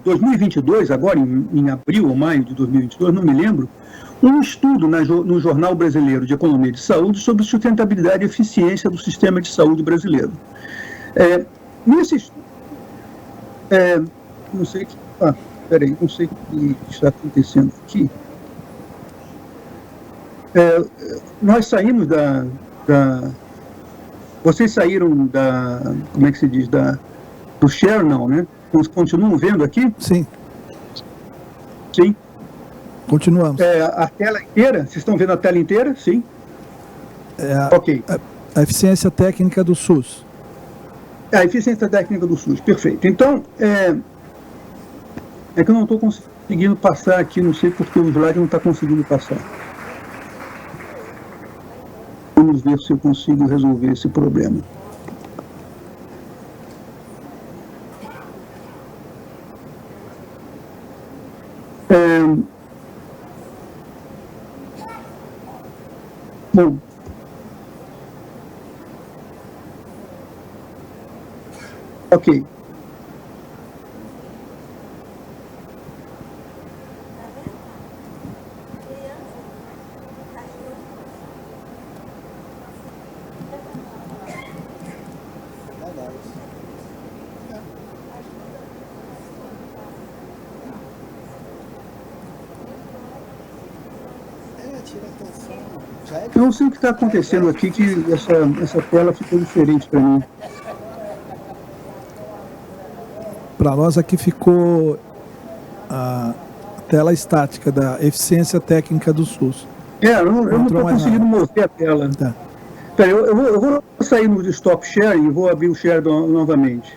2022, agora em abril ou maio de 2022, não me lembro, um estudo no Jornal Brasileiro de Economia e de Saúde sobre sustentabilidade e eficiência do sistema de saúde brasileiro. Nesse estudo, não sei o que está acontecendo aqui. Nós saímos vocês saíram como é que se diz, do share, não, né? Vocês continuam vendo aqui? Sim. Sim. Continuamos. A tela inteira? Vocês estão vendo a tela inteira? Sim. Ok. A eficiência técnica do SUS. A eficiência técnica do SUS, perfeito. Então, é que eu não estou conseguindo passar aqui, não sei porque o slide não está conseguindo passar. Vamos ver se eu consigo resolver esse problema. Bom, ok. Eu não sei o que está acontecendo aqui, que essa tela ficou diferente para mim. Para nós aqui ficou a tela estática da eficiência técnica do SUS. Eu não estou conseguindo mover a tela. Tá. Pera, eu vou sair no stop sharing e vou abrir o share novamente.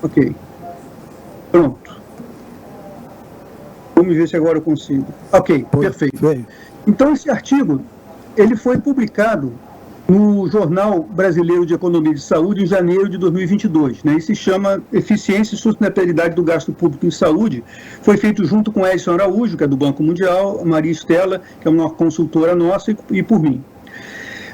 Ok. Pronto. Vamos ver se agora eu consigo. Ok, perfeito. Veio. Então, esse artigo, ele foi publicado no Jornal Brasileiro de Economia e de Saúde em janeiro de 2022, né? E se chama Eficiência e Sustentabilidade do Gasto Público em Saúde. Foi feito junto com Edson Araújo, que é do Banco Mundial, a Maria Estela, que é uma consultora nossa, e por mim.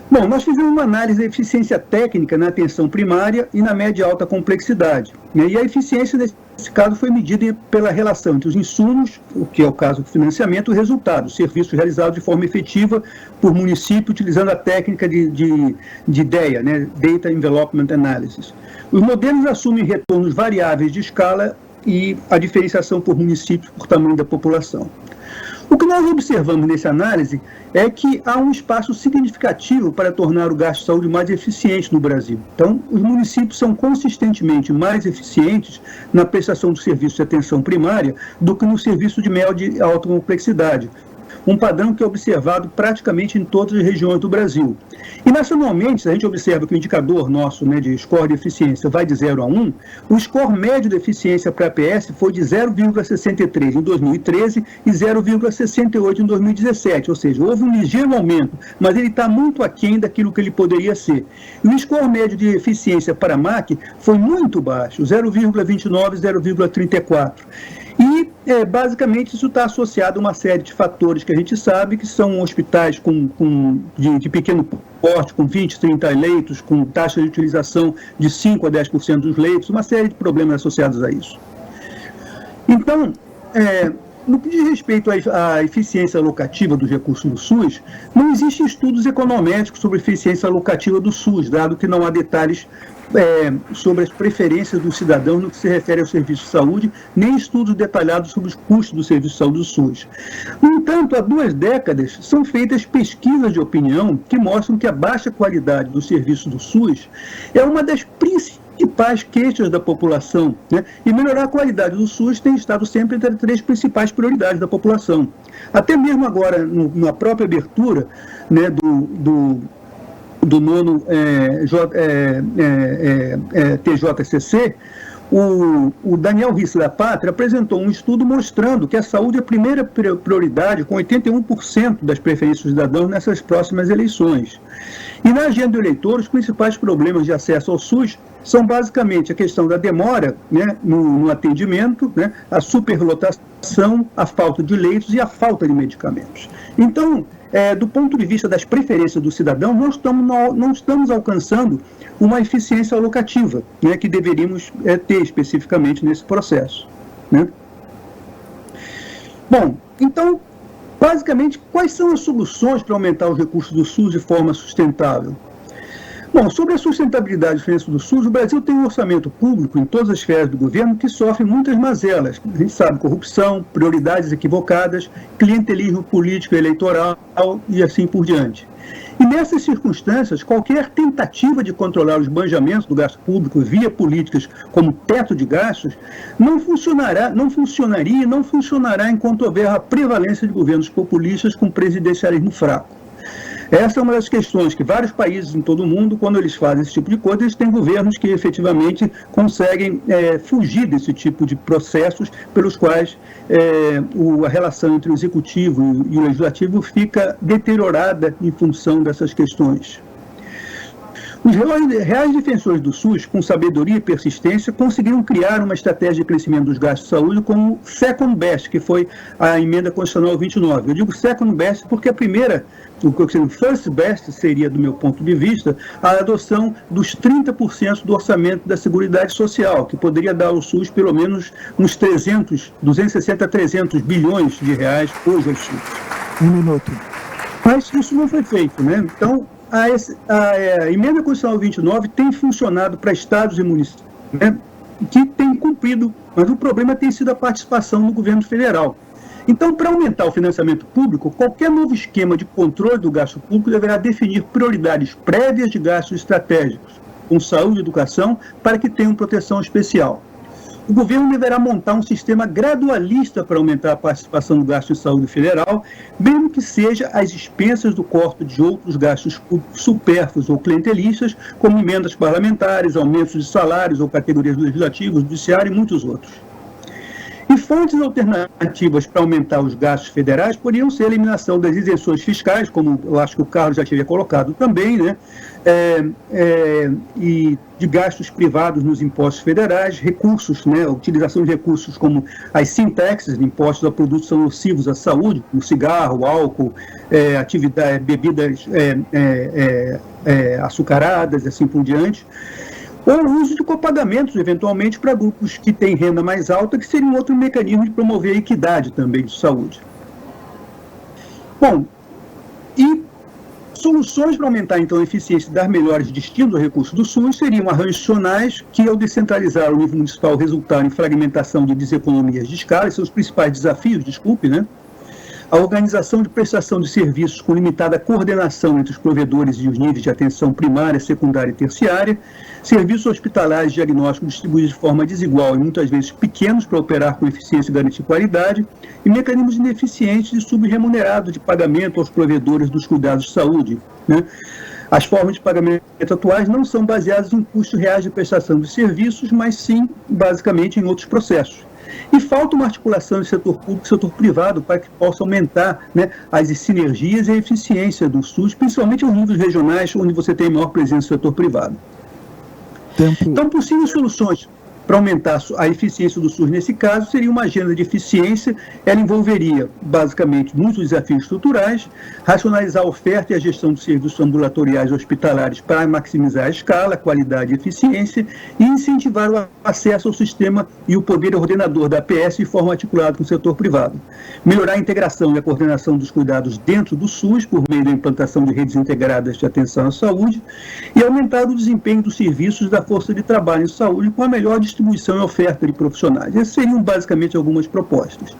Bom, nós fizemos uma análise da eficiência técnica na atenção primária e na média e alta complexidade, né? E a eficiência, nesse caso, foi medida pela relação entre os insumos, o que é o caso do financiamento, e o resultado, serviços realizados de forma efetiva por município, utilizando a técnica de DEA, né? Data Envelopment Analysis. Os modelos assumem retornos variáveis de escala e a diferenciação por municípios por tamanho da população. O que nós observamos nessa análise é que há um espaço significativo para tornar o gasto de saúde mais eficiente no Brasil. Então, os municípios são consistentemente mais eficientes na prestação do serviço de atenção primária do que no serviço de média e alta complexidade. Um padrão que é observado praticamente em todas as regiões do Brasil. E nacionalmente, se a gente observa que o indicador nosso, né, de score de eficiência vai de 0 a 1, o score médio de eficiência para a APS foi de 0,63 em 2013 e 0,68 em 2017, ou seja, houve um ligeiro aumento, mas ele está muito aquém daquilo que ele poderia ser. E o score médio de eficiência para a MAC foi muito baixo, 0,29, 0,34. E, basicamente, isso está associado a uma série de fatores que a gente sabe que são hospitais de pequeno porte, com 20, 30 leitos, com taxa de utilização de 5 a 10% dos leitos, uma série de problemas associados a isso. Então, no que diz respeito à eficiência alocativa dos recursos do SUS, não existem estudos econométricos sobre a eficiência alocativa do SUS, dado que não há detalhes sobre as preferências do cidadão no que se refere ao serviço de saúde, nem estudos detalhados sobre os custos do serviço de saúde do SUS. No entanto, há 2 décadas são feitas pesquisas de opinião que mostram que a baixa qualidade do serviço do SUS é uma das principais queixas da população, né? E melhorar a qualidade do SUS tem estado sempre entre as 3 principais prioridades da população. Até mesmo agora, na própria abertura, né, do 9º TJCC, o Daniel Risse da Pátria apresentou um estudo mostrando que a saúde é a primeira prioridade, com 81% das preferências dos cidadãos nessas próximas eleições. E na agenda do eleitor, os principais problemas de acesso ao SUS são basicamente a questão da demora, né, no atendimento, né, a superlotação, a falta de leitos e a falta de medicamentos. Então, do ponto de vista das preferências do cidadão, não estamos alcançando uma eficiência alocativa, né, que deveríamos ter especificamente nesse processo, né? Bom, então, basicamente, quais são as soluções para aumentar os recursos do SUS de forma sustentável? Bom, sobre a sustentabilidade e diferença do SUS, o Brasil tem um orçamento público em todas as esferas do governo que sofre muitas mazelas. A gente sabe, corrupção, prioridades equivocadas, clientelismo político e eleitoral e assim por diante. E nessas circunstâncias, qualquer tentativa de controlar os esbanjamentos do gasto público via políticas como teto de gastos não funcionaria e não funcionará enquanto houver a prevalência de governos populistas com presidencialismo fraco. Essa é uma das questões que vários países em todo o mundo, quando eles fazem esse tipo de coisa, eles têm governos que efetivamente conseguem fugir desse tipo de processos pelos quais a relação entre o executivo e o legislativo fica deteriorada em função dessas questões. Os reais defensores do SUS, com sabedoria e persistência, conseguiram criar uma estratégia de crescimento dos gastos de saúde como o Second Best, que foi a emenda constitucional 29. Eu digo Second Best porque o First Best seria, do meu ponto de vista, a adoção dos 30% do orçamento da Seguridade Social, que poderia dar ao SUS pelo menos uns 260 a 300 bilhões de reais hoje ao SUS. 1 minuto. Mas isso não foi feito, né? Então, a emenda constitucional 29 tem funcionado para estados e municípios, né, que tem cumprido, mas o problema tem sido a participação do governo federal. Então, para aumentar o financiamento público, qualquer novo esquema de controle do gasto público deverá definir prioridades prévias de gastos estratégicos, com saúde e educação, para que tenham proteção especial. O governo deverá montar um sistema gradualista para aumentar a participação do gasto em saúde federal, mesmo que seja às expensas do corte de outros gastos supérfluos ou clientelistas, como emendas parlamentares, aumentos de salários ou categorias legislativas, judiciário e muitos outros. E fontes alternativas para aumentar os gastos federais poderiam ser a eliminação das isenções fiscais, como eu acho que o Carlos já tinha colocado também, né? E de gastos privados nos impostos federais, recursos, né? A utilização de recursos como as sin-taxes, impostos a produtos nocivos à saúde, como cigarro, álcool, bebidas açucaradas e assim por diante. Ou o uso de copagamentos, eventualmente, para grupos que têm renda mais alta, que seria um outro mecanismo de promover a equidade também de saúde. Bom, e soluções para aumentar, então, a eficiência e dar melhores destinos ao recurso do SUS seriam arranjos adicionais que, ao descentralizar o nível municipal, resultaram em fragmentação de deseconomias de escala, esses são os principais desafios, né? A organização de prestação de serviços com limitada coordenação entre os provedores e os níveis de atenção primária, secundária e terciária, serviços hospitalares diagnósticos distribuídos de forma desigual e muitas vezes pequenos para operar com eficiência e garantir qualidade, e mecanismos ineficientes e subremunerados de pagamento aos provedores dos cuidados de saúde, né? As formas de pagamento atuais não são baseadas em custos reais de prestação de serviços, mas sim, basicamente, em outros processos. E falta uma articulação de setor público e setor privado para que possa aumentar, né, as sinergias e a eficiência do SUS, principalmente em níveis regionais, onde você tem maior presença do setor privado. Então, possíveis soluções para aumentar a eficiência do SUS nesse caso seria uma agenda de eficiência. Ela envolveria, basicamente, muitos desafios estruturais, racionalizar a oferta e a gestão dos serviços ambulatoriais e hospitalares para maximizar a escala, a qualidade e eficiência, e incentivar o acesso ao sistema e o poder ordenador da APS de forma articulada com o setor privado. Melhorar a integração e a coordenação dos cuidados dentro do SUS, por meio da implantação de redes integradas de atenção à saúde, e aumentar o desempenho dos serviços da força de trabalho em saúde com a melhor distribuição e oferta de profissionais. Essas seriam basicamente algumas propostas.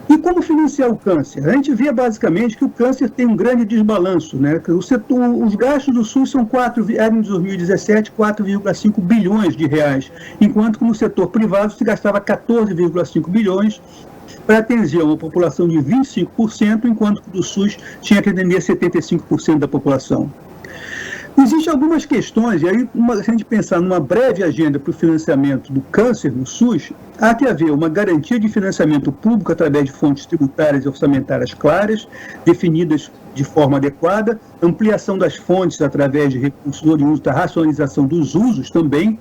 E como financiar o câncer? A gente vê basicamente que o câncer tem um grande desbalanço, né? Os gastos do SUS são eram em 2017 4,5 bilhões de reais, enquanto que no setor privado se gastava 14,5 bilhões para atender uma população de 25%, enquanto que do SUS tinha que atender 75% da população. Existem algumas questões, e aí, se a gente pensar numa breve agenda para o financiamento do câncer no SUS, há que haver uma garantia de financiamento público através de fontes tributárias e orçamentárias claras, definidas de forma adequada, ampliação das fontes através de recursos oriundos da racionalização dos usos também,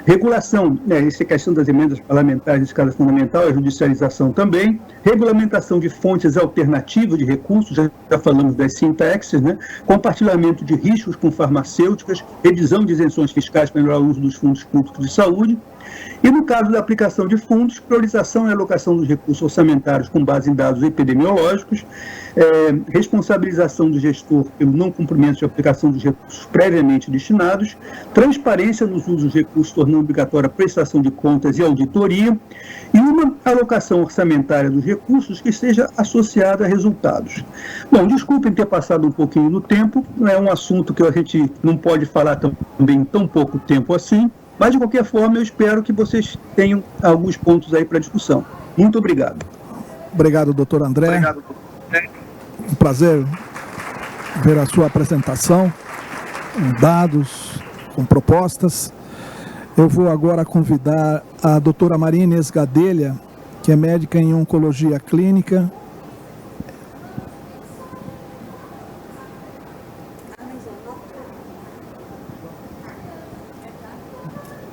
regulação, essa questão das emendas parlamentares, nesse caso é fundamental, a judicialização também, regulamentação de fontes alternativas de recursos, já falamos das sintaxes, né? Compartilhamento de riscos com farmacêuticas, revisão de isenções fiscais para melhorar o uso dos fundos públicos de saúde, e no caso da aplicação de fundos, priorização e alocação dos recursos orçamentários com base em dados epidemiológicos, responsabilização do gestor pelo não cumprimento de aplicação dos recursos previamente destinados, transparência nos usos dos recursos, tornando obrigatória a prestação de contas e auditoria, e uma alocação orçamentária dos recursos que seja associada a resultados. Bom, desculpem ter passado um pouquinho do tempo, não é um assunto que a gente não pode falar também em tão pouco tempo assim, mas, de qualquer forma, eu espero que vocês tenham alguns pontos aí para discussão. Muito obrigado. Obrigado, doutor André. Obrigado. Um prazer ver a sua apresentação, com dados, com propostas. Eu vou agora convidar a doutora Maria Inês Gadelha, que é médica em oncologia clínica.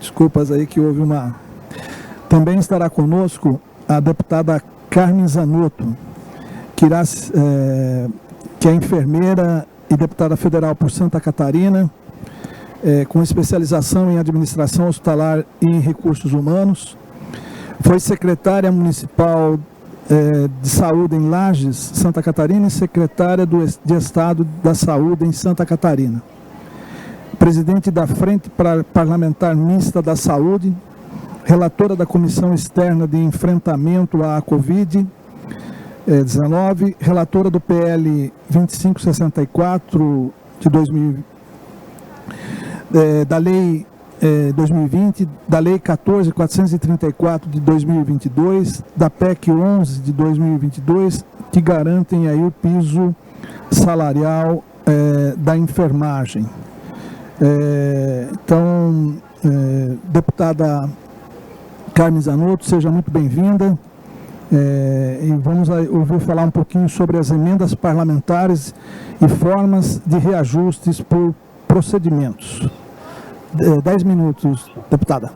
Desculpas aí que houve uma... Também estará conosco a deputada Carmen Zanotto, que é enfermeira e deputada federal por Santa Catarina, com especialização em administração hospitalar e em recursos humanos. Foi secretária municipal de saúde em Lages, Santa Catarina, e secretária de Estado da Saúde em Santa Catarina. Presidente da Frente Parlamentar Mista da Saúde, relatora da Comissão Externa de Enfrentamento à Covid-19, relatora do PL 2564 de 2000, da Lei 2020, da Lei 14.434 de 2022, da PEC 11 de 2022, que garantem aí o piso salarial da enfermagem. Deputada Carmen Zanotto, seja muito bem-vinda. E vamos ouvir falar um pouquinho sobre as emendas parlamentares e formas de reajustes por procedimentos. 10 minutos, deputada.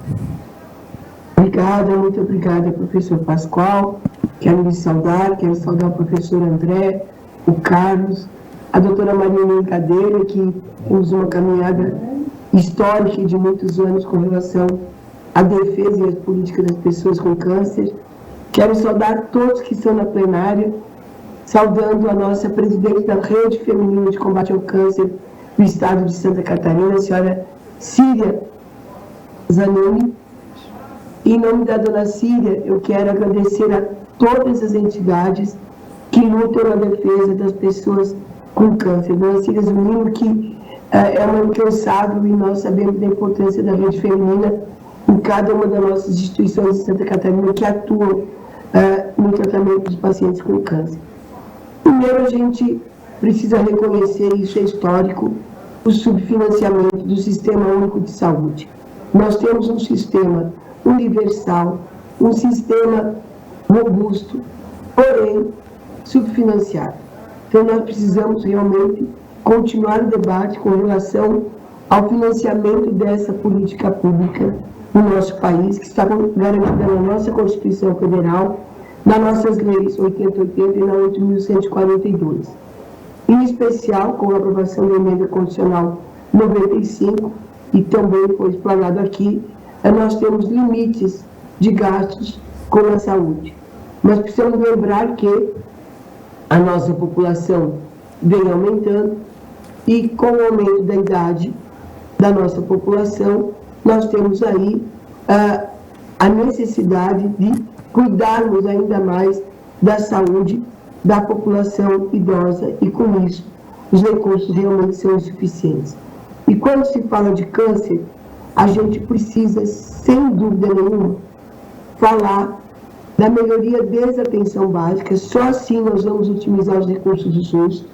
Obrigada, muito obrigada, professor Pascoal. Quero saudar o professor André, o Carlos, a doutora Maria Inês Gadelha, que usa uma caminhada histórica de muitos anos com relação à defesa e às políticas das pessoas com câncer. Quero saudar todos que estão na plenária, saudando a nossa presidente da Rede Feminina de Combate ao Câncer do Estado de Santa Catarina, a senhora Círia Zanoni. Em nome da dona Círia, eu quero agradecer a todas as entidades que lutam na defesa das pessoas com câncer. Dona Círia Zanoni, que é uma incansável, e nós sabemos da importância da rede feminina em cada uma das nossas instituições de Santa Catarina que atuam no tratamento dos pacientes com câncer. Primeiro, a gente precisa reconhecer, isso é histórico, o subfinanciamento do Sistema Único de Saúde. Nós temos um sistema universal, um sistema robusto, porém subfinanciado. Então, nós precisamos realmente continuar o debate com relação ao financiamento dessa política pública no nosso país, que está garantida na nossa Constituição Federal, nas nossas leis 8080 e na 8.142. Em especial, com a aprovação da emenda constitucional 95, e também foi explanado aqui, nós temos limites de gastos com a saúde. Nós precisamos lembrar que a nossa população vem aumentando e com o aumento da idade da nossa população, nós temos aí a necessidade de cuidarmos ainda mais da saúde da população idosa e, com isso, os recursos realmente são insuficientes. E quando se fala de câncer, a gente precisa, sem dúvida nenhuma, falar da melhoria desde a atenção básica. Só assim nós vamos otimizar os recursos do SUS,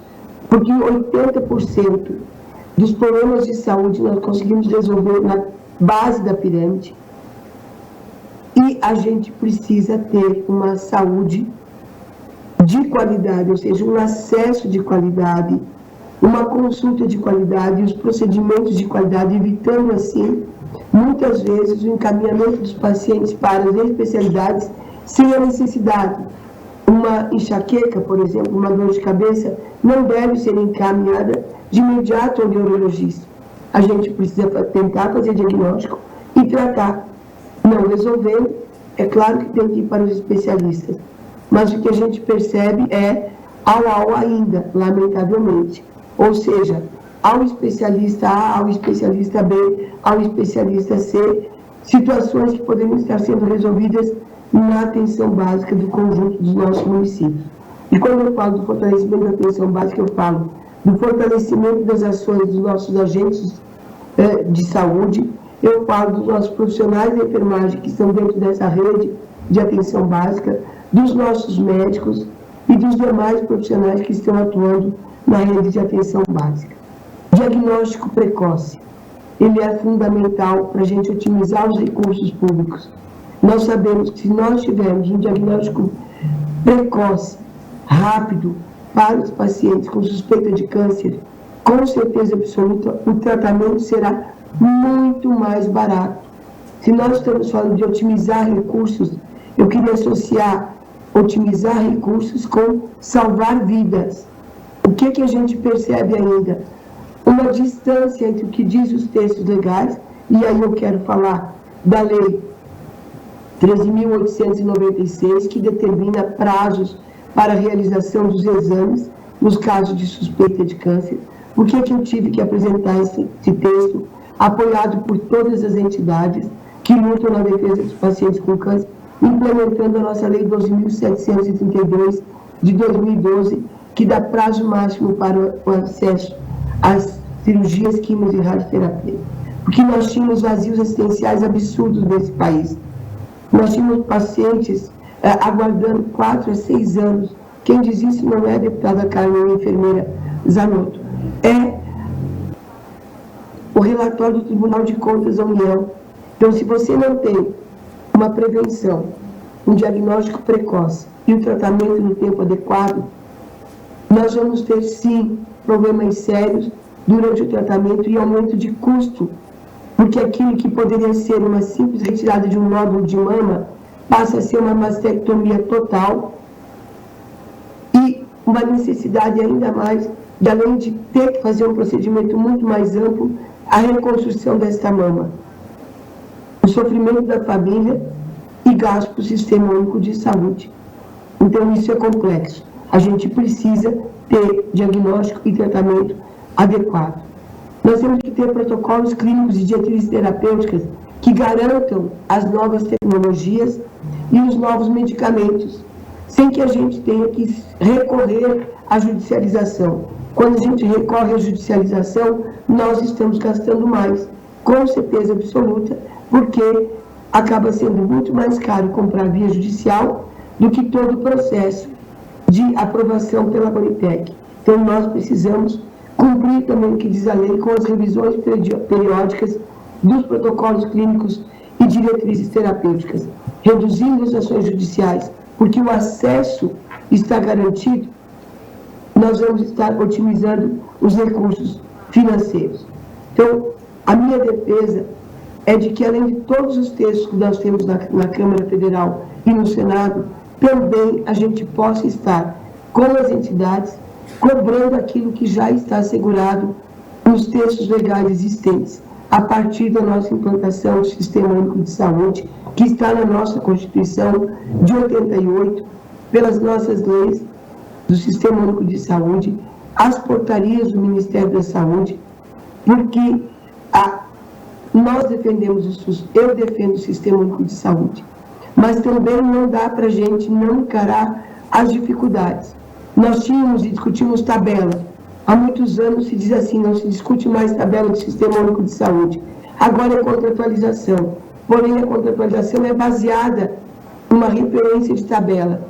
porque 80% dos problemas de saúde nós conseguimos resolver na base da pirâmide, e a gente precisa ter uma saúde de qualidade, ou seja, um acesso de qualidade, uma consulta de qualidade e os procedimentos de qualidade, evitando assim, muitas vezes, o encaminhamento dos pacientes para as especialidades sem a necessidade. Uma enxaqueca, por exemplo, uma dor de cabeça, não deve ser encaminhada de imediato ao neurologista. A gente precisa tentar fazer diagnóstico e tratar. Não resolvendo, é claro que tem que ir para os especialistas. Mas o que a gente percebe é ao ainda, lamentavelmente. Ou seja, ao especialista A, ao especialista B, ao especialista C, situações que poderiam estar sendo resolvidas na atenção básica do conjunto dos nossos municípios. E quando eu falo do fortalecimento da atenção básica, eu falo do fortalecimento das ações dos nossos agentes de saúde, eu falo dos nossos profissionais de enfermagem que estão dentro dessa rede de atenção básica, dos nossos médicos e dos demais profissionais que estão atuando na rede de atenção básica. Diagnóstico precoce, ele é fundamental para a gente otimizar os recursos públicos. Nós sabemos que se nós tivermos um diagnóstico precoce, rápido, para os pacientes com suspeita de câncer, com certeza absoluta, o tratamento será muito mais barato. Se nós estamos falando de otimizar recursos, eu queria associar otimizar recursos com salvar vidas. O que a gente percebe ainda? Uma distância entre o que diz os textos legais, e aí eu quero falar da Lei 13.896, que determina prazos para a realização dos exames nos casos de suspeita de câncer. Por que eu tive que apresentar esse texto, apoiado por todas as entidades que lutam na defesa dos pacientes com câncer, implementando a nossa Lei 12.732 de 2012, que dá prazo máximo para o acesso às cirurgias, químicas e radioterapia. Porque nós tínhamos vazios assistenciais absurdos nesse país. Nós tínhamos pacientes aguardando 4 a 6 anos. Quem diz isso não é a deputada Carmen, a enfermeira Zanotto. É o relatório do Tribunal de Contas da União. Então, se você não tem uma prevenção, um diagnóstico precoce e o tratamento no tempo adequado, nós vamos ter, sim, problemas sérios durante o tratamento e aumento de custo, porque aquilo que poderia ser uma simples retirada de um nódulo de mama passa a ser uma mastectomia total e uma necessidade ainda mais, de além de ter que fazer um procedimento muito mais amplo, a reconstrução desta mama. O sofrimento da família e gasto para o Sistema Único de Saúde. Então, isso é complexo. a gente precisa ter diagnóstico e tratamento adequado. Nós temos que ter protocolos clínicos e diretrizes terapêuticas que garantam as novas tecnologias e os novos medicamentos, sem que a gente tenha que recorrer à judicialização. Quando a gente recorre à judicialização, nós estamos gastando mais, com certeza absoluta, porque acaba sendo muito mais caro comprar via judicial do que todo o processo de aprovação pela Politec. Então, nós precisamos cumprir também o que diz a lei com as revisões periódicas dos protocolos clínicos e diretrizes terapêuticas, reduzindo as ações judiciais, porque o acesso está garantido, nós vamos estar otimizando os recursos financeiros. Então, a minha defesa é de que, além de todos os textos que nós temos na Câmara Federal e no Senado, também a gente possa estar com as entidades cobrando aquilo que já está assegurado nos textos legais existentes, a partir da nossa implantação do Sistema Único de Saúde, que está na nossa Constituição de 88, pelas nossas leis do Sistema Único de Saúde, as portarias do Ministério da Saúde, porque nós defendemos o SUS, eu defendo o Sistema Único de Saúde, mas também não dá para a gente não encarar as dificuldades. Nós tínhamos e discutimos tabela. Há muitos anos se diz assim, não se discute mais tabela do Sistema Único de Saúde. Agora é contratualização. Porém, a contratualização é baseada numa referência de tabela.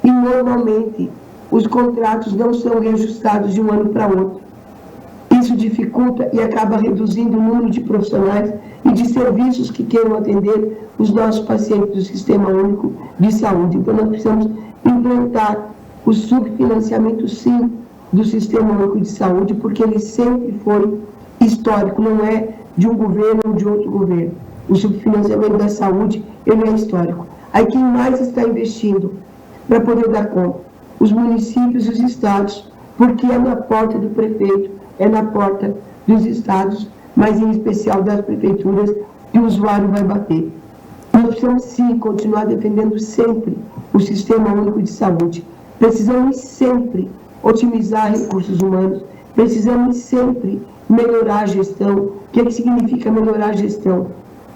E, normalmente, os contratos não são reajustados de um ano para outro. Isso dificulta e acaba reduzindo o número de profissionais e de serviços que queiram atender os nossos pacientes do Sistema Único de Saúde. Então, nós precisamos implantar o subfinanciamento, sim, do Sistema Único de Saúde, porque ele sempre foi histórico, não é de um governo ou de outro governo. O subfinanciamento da saúde, ele é histórico. Aí quem mais está investindo para poder dar conta? Os municípios e os estados, porque é na porta do prefeito, é na porta dos estados, mas em especial das prefeituras, que o usuário vai bater. Nós precisamos, sim, continuar defendendo sempre o Sistema Único de Saúde. Precisamos sempre otimizar recursos humanos, precisamos sempre melhorar a gestão. O que significa melhorar a gestão?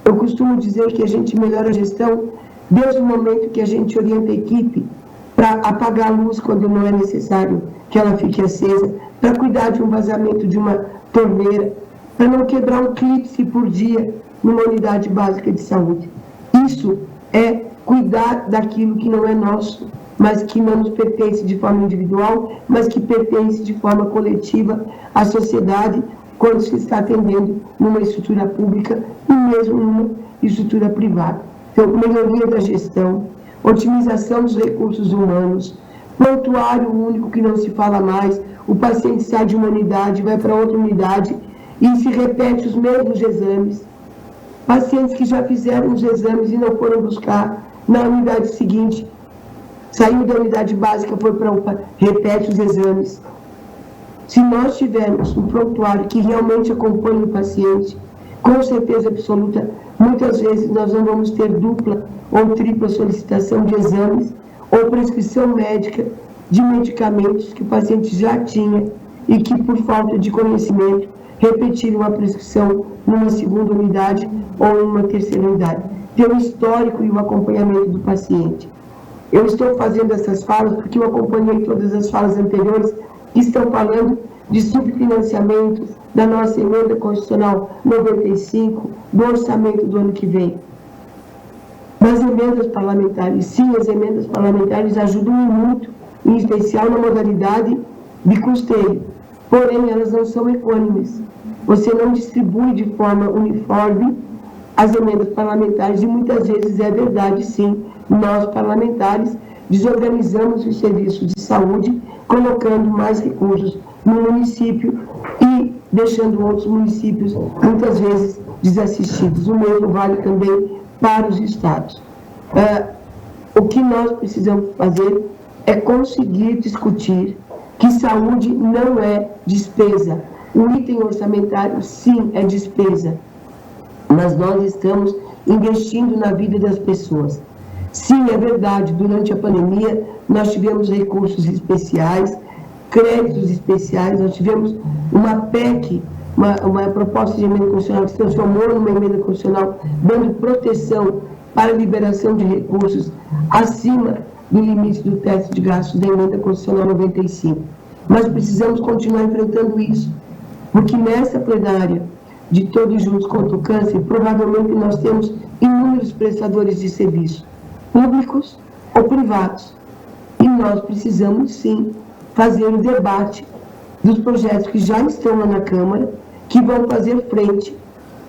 Eu costumo dizer que a gente melhora a gestão desde o momento que a gente orienta a equipe para apagar a luz quando não é necessário que ela fique acesa, para cuidar de um vazamento de uma torneira, para não quebrar um clipe por dia numa unidade básica de saúde. Isso é cuidar daquilo que não é nosso, mas que não nos pertence de forma individual, mas que pertence de forma coletiva à sociedade, quando se está atendendo numa estrutura pública e mesmo numa estrutura privada. Então, melhoria da gestão, otimização dos recursos humanos, prontuário único que não se fala mais, o paciente sai de uma unidade, vai para outra unidade e se repete os mesmos exames. Pacientes que já fizeram os exames e não foram buscar na unidade seguinte, saiu da unidade básica, foi para UPA, repete os exames. Se nós tivermos um prontuário que realmente acompanhe o paciente, com certeza absoluta, muitas vezes nós não vamos ter dupla ou tripla solicitação de exames ou prescrição médica de medicamentos que o paciente já tinha e que, por falta de conhecimento, repetiram a prescrição numa segunda unidade ou numa terceira unidade. Ter o histórico e o acompanhamento do paciente. Eu estou fazendo essas falas porque eu acompanhei todas as falas anteriores que estão falando de subfinanciamento da nossa emenda constitucional 95, do orçamento do ano que vem. Das emendas parlamentares, sim, as emendas parlamentares ajudam muito, em especial na modalidade de custeio. Porém, elas não são equânimes. Você não distribui de forma uniforme as emendas parlamentares e muitas vezes é verdade, sim, nós parlamentares desorganizamos os serviços de saúde, colocando mais recursos no município e deixando outros municípios muitas vezes desassistidos. O mesmo vale também para os estados. O que nós precisamos fazer é conseguir discutir que saúde não é despesa. O item orçamentário, sim, é despesa, mas nós estamos investindo na vida das pessoas. Sim, é verdade, durante a pandemia nós tivemos recursos especiais, créditos especiais, nós tivemos uma PEC, uma proposta de emenda constitucional que se transformou numa emenda constitucional dando proteção para a liberação de recursos acima do limite do teto de gastos da emenda constitucional 95. Mas precisamos continuar enfrentando isso, porque nessa plenária de Todos Juntos contra o Câncer, provavelmente nós temos inúmeros prestadores de serviços, públicos ou privados. E nós precisamos, sim, fazer um debate dos projetos que já estão lá na Câmara, que vão fazer frente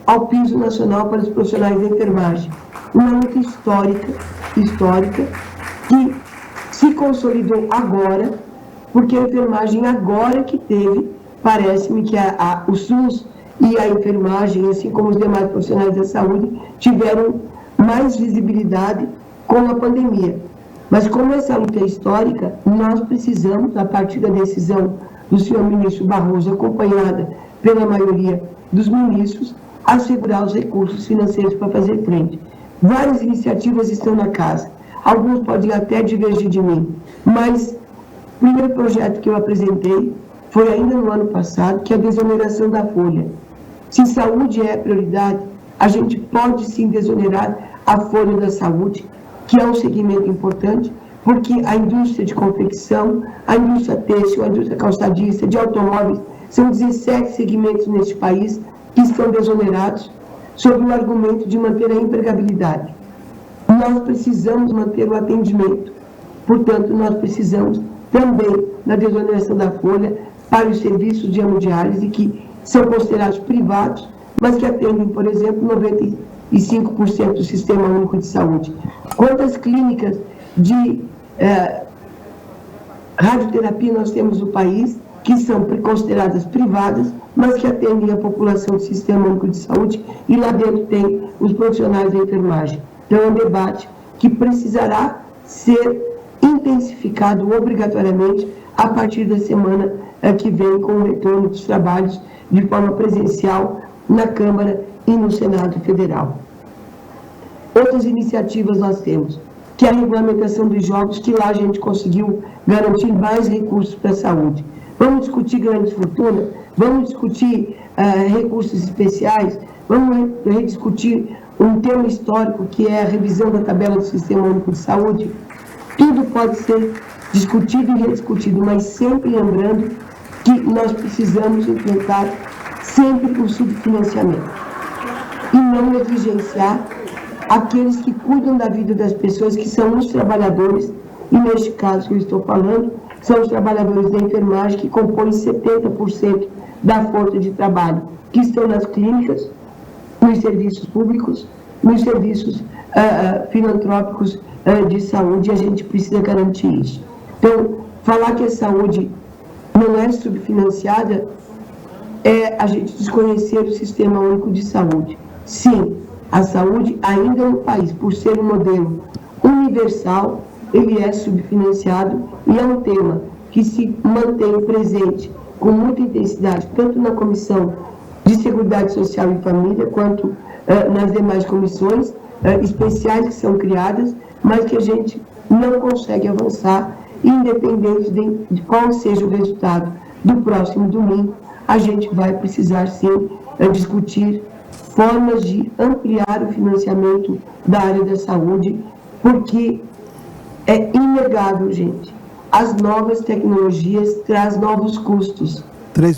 ao piso nacional para os profissionais da enfermagem. Uma luta histórica, que se consolidou agora, porque a enfermagem agora que teve, parece-me que o SUS e a enfermagem, assim como os demais profissionais da saúde, tiveram mais visibilidade com a pandemia. Mas como essa luta é histórica, nós precisamos, a partir da decisão do senhor ministro Barroso, acompanhada pela maioria dos ministros, assegurar os recursos financeiros para fazer frente. Várias iniciativas estão na casa, alguns podem até divergir de mim, mas o primeiro projeto que eu apresentei foi ainda no ano passado, que é a desoneração da folha. Se saúde é prioridade, a gente pode sim desonerar a folha da saúde, que é um segmento importante, porque a indústria de confecção, a indústria têxtil, a indústria calçadista, de automóveis, são 17 segmentos neste país que estão desonerados sob o argumento de manter a empregabilidade. Nós precisamos manter o atendimento, portanto, nós precisamos também da desoneração da folha para os serviços de hemodiálise que são considerados privados, mas que atendem, por exemplo, 95% do Sistema Único de Saúde. Quantas clínicas de radioterapia nós temos no país, que são consideradas privadas, mas que atendem a população do Sistema Único de Saúde, e lá dentro tem os profissionais da enfermagem. Então é um debate que precisará ser intensificado obrigatoriamente a partir da semana que vem, com o retorno dos trabalhos de forma presencial na Câmara e no Senado Federal. Outras iniciativas nós temos, que é a regulamentação dos jogos, que lá a gente conseguiu garantir mais recursos para a saúde. Vamos discutir grandes fortunas, vamos discutir recursos especiais, vamos rediscutir um tema histórico que é a revisão da tabela do Sistema Único de Saúde. Tudo pode ser discutido e rediscutido, mas sempre lembrando que nós precisamos enfrentar sempre o subfinanciamento e não negligenciar aqueles que cuidam da vida das pessoas, que são os trabalhadores, e neste caso que eu estou falando, são os trabalhadores da enfermagem, que compõem 70% da força de trabalho, que estão nas clínicas, nos serviços públicos, nos serviços filantrópicos de saúde, e a gente precisa garantir isso. Então, falar que a saúde não é subfinanciada é a gente desconhecer o Sistema Único de Saúde. Sim, a saúde ainda no país, por ser um modelo universal, ele é subfinanciado, e é um tema que se mantém presente com muita intensidade, tanto na Comissão de Seguridade Social e Família, quanto nas demais comissões especiais que são criadas, mas que a gente não consegue avançar, independente de qual seja o resultado do próximo domingo. A gente vai precisar, sim, discutir formas de ampliar o financiamento da área da saúde, porque é inegável, gente, as novas tecnologias trazem novos custos,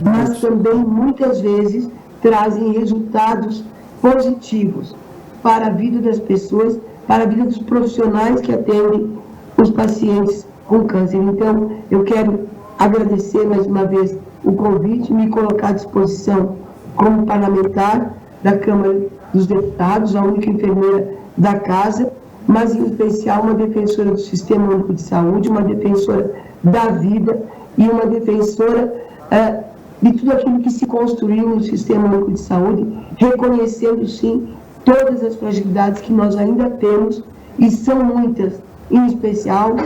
mas também, muitas vezes, trazem resultados positivos para a vida das pessoas, para a vida dos profissionais que atendem os pacientes com câncer. Então, eu quero agradecer mais uma vez o convite, me colocar à disposição como parlamentar da Câmara dos Deputados, a única enfermeira da casa, mas em especial uma defensora do Sistema Único de Saúde, uma defensora da vida e uma defensora de tudo aquilo que se construiu no Sistema Único de Saúde, reconhecendo, sim, todas as fragilidades que nós ainda temos, e são muitas, em especial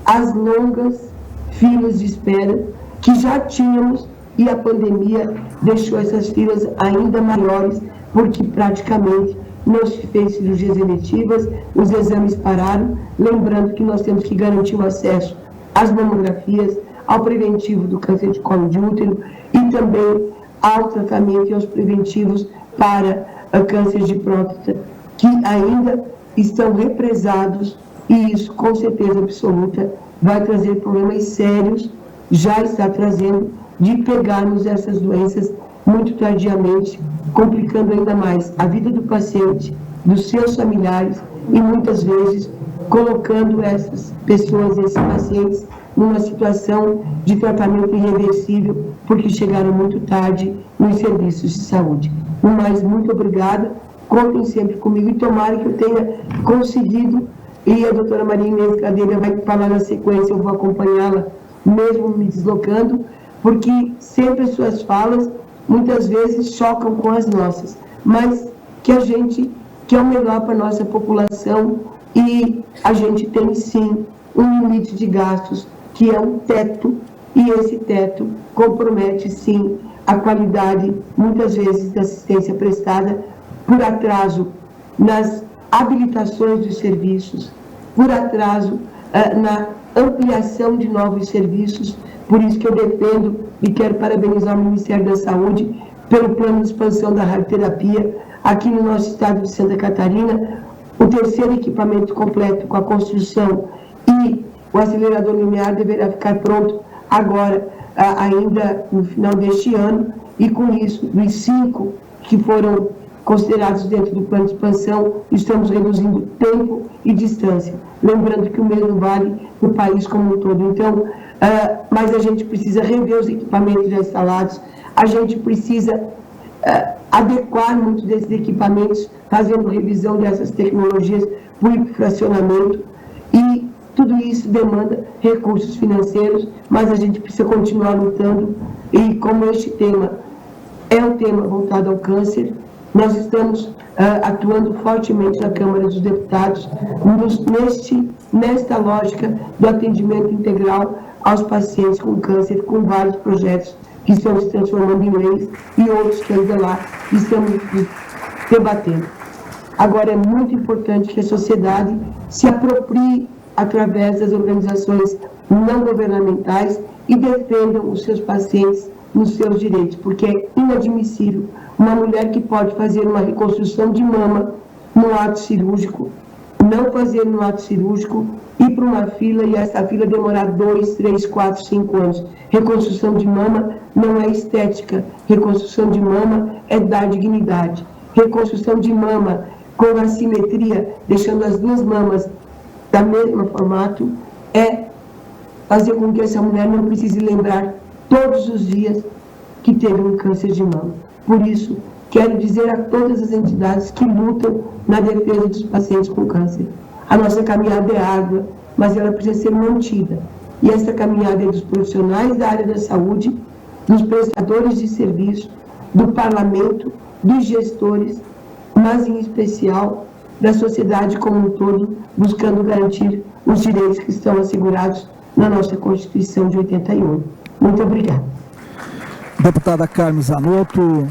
as longas filas de espera que já tínhamos, e a pandemia deixou essas filas ainda maiores, porque praticamente não se fez cirurgias eletivas, os exames pararam, lembrando que nós temos que garantir o acesso às mamografias, ao preventivo do câncer de colo de útero e também ao tratamento e aos preventivos para câncer de próstata, que ainda estão represados, e isso, com certeza absoluta, vai trazer problemas sérios, já está trazendo, de pegarmos essas doenças muito tardiamente, complicando ainda mais a vida do paciente, dos seus familiares e muitas vezes colocando essas pessoas, esses pacientes, numa situação de tratamento irreversível, porque chegaram muito tarde nos serviços de saúde. No mais, muito obrigada, contem sempre comigo e tomara que eu tenha conseguido, e a doutora Maria Inês Cadeira vai falar na sequência, eu vou acompanhá-la, mesmo me deslocando, porque sempre as suas falas, muitas vezes, chocam com as nossas, mas que a gente quer o melhor para a nossa população e a gente tem, sim, um limite de gastos, que é um teto, e esse teto compromete, sim, a qualidade, muitas vezes, da assistência prestada, por atraso nas habilitações dos serviços, por atraso na ampliação de novos serviços. Por isso que eu defendo e quero parabenizar o Ministério da Saúde pelo plano de expansão da radioterapia aqui no nosso estado de Santa Catarina, o terceiro equipamento completo com a construção e o acelerador linear deverá ficar pronto agora, ainda no final deste ano, e com isso, dos 5 que foram considerados dentro do plano de expansão, estamos reduzindo tempo e distância, lembrando que o mesmo vale no país como um todo. Então, mas a gente precisa rever os equipamentos já instalados, a gente precisa adequar muitos desses equipamentos, fazendo revisão dessas tecnologias por fracionamento, e tudo isso demanda recursos financeiros, mas a gente precisa continuar lutando, e como este tema é um tema voltado ao câncer, nós estamos atuando fortemente na Câmara dos Deputados nesta lógica do atendimento integral aos pacientes com câncer, com vários projetos que estão se transformando em leis e outros que ainda lá estamos debatendo. Agora, é muito importante que a sociedade se aproprie através das organizações não governamentais e defendam os seus pacientes nos seus direitos, porque é inadmissível uma mulher que pode fazer uma reconstrução de mama no ato cirúrgico, não fazer no ato cirúrgico, ir para uma fila e essa fila demorar 2, 3, 4, 5 anos. Reconstrução de mama não é estética, reconstrução de mama é dar dignidade. Reconstrução de mama com assimetria, deixando as duas mamas da mesma formato, é fazer com que essa mulher não precise lembrar todos os dias que teve um câncer de mama. Por isso, quero dizer a todas as entidades que lutam na defesa dos pacientes com câncer: a nossa caminhada é árdua, mas ela precisa ser mantida. E essa caminhada é dos profissionais da área da saúde, dos prestadores de serviço, do parlamento, dos gestores, mas em especial da sociedade como um todo, buscando garantir os direitos que estão assegurados na nossa Constituição de 81. Muito obrigada. Deputada Carmen Zanotto,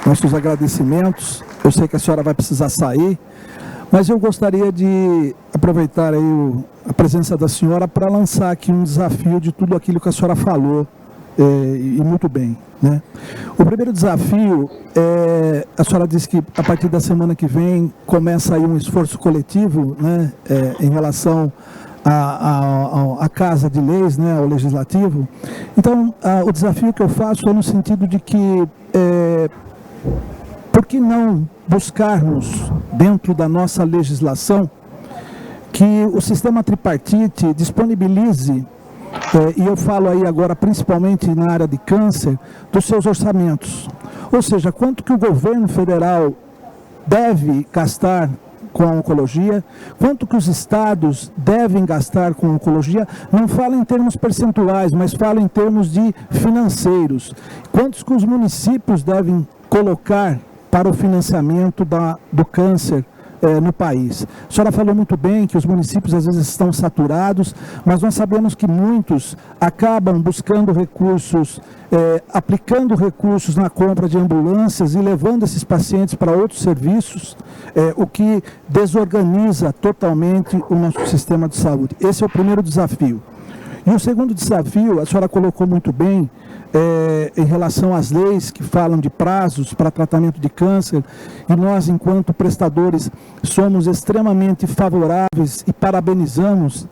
nossos agradecimentos. Eu sei que a senhora vai precisar sair, mas eu gostaria de aproveitar aí a presença da senhora para lançar aqui um desafio de tudo aquilo que a senhora falou, e muito bem, né? O primeiro desafio é, a senhora disse que a partir da semana que vem começa aí um esforço coletivo, né, em relação à Casa de Leis, né, ao Legislativo. Então, o desafio que eu faço é no sentido de que, por que não buscarmos, dentro da nossa legislação, que o sistema tripartite disponibilize, e eu falo aí agora principalmente na área de câncer, dos seus orçamentos. Ou seja, quanto que o governo federal deve gastar com a oncologia, quanto que os estados devem gastar com a oncologia, não fala em termos percentuais, mas fala em termos de financeiros. Quantos que os municípios devem colocar para o financiamento do câncer no país. A senhora falou muito bem que os municípios às vezes estão saturados, mas nós sabemos que muitos acabam buscando recursos, aplicando recursos na compra de ambulâncias e levando esses pacientes para outros serviços, o que desorganiza totalmente o nosso sistema de saúde. Esse é o primeiro desafio. E o segundo desafio, a senhora colocou muito bem, em relação às leis que falam de prazos para tratamento de câncer, e nós, enquanto prestadores, somos extremamente favoráveis e parabenizamos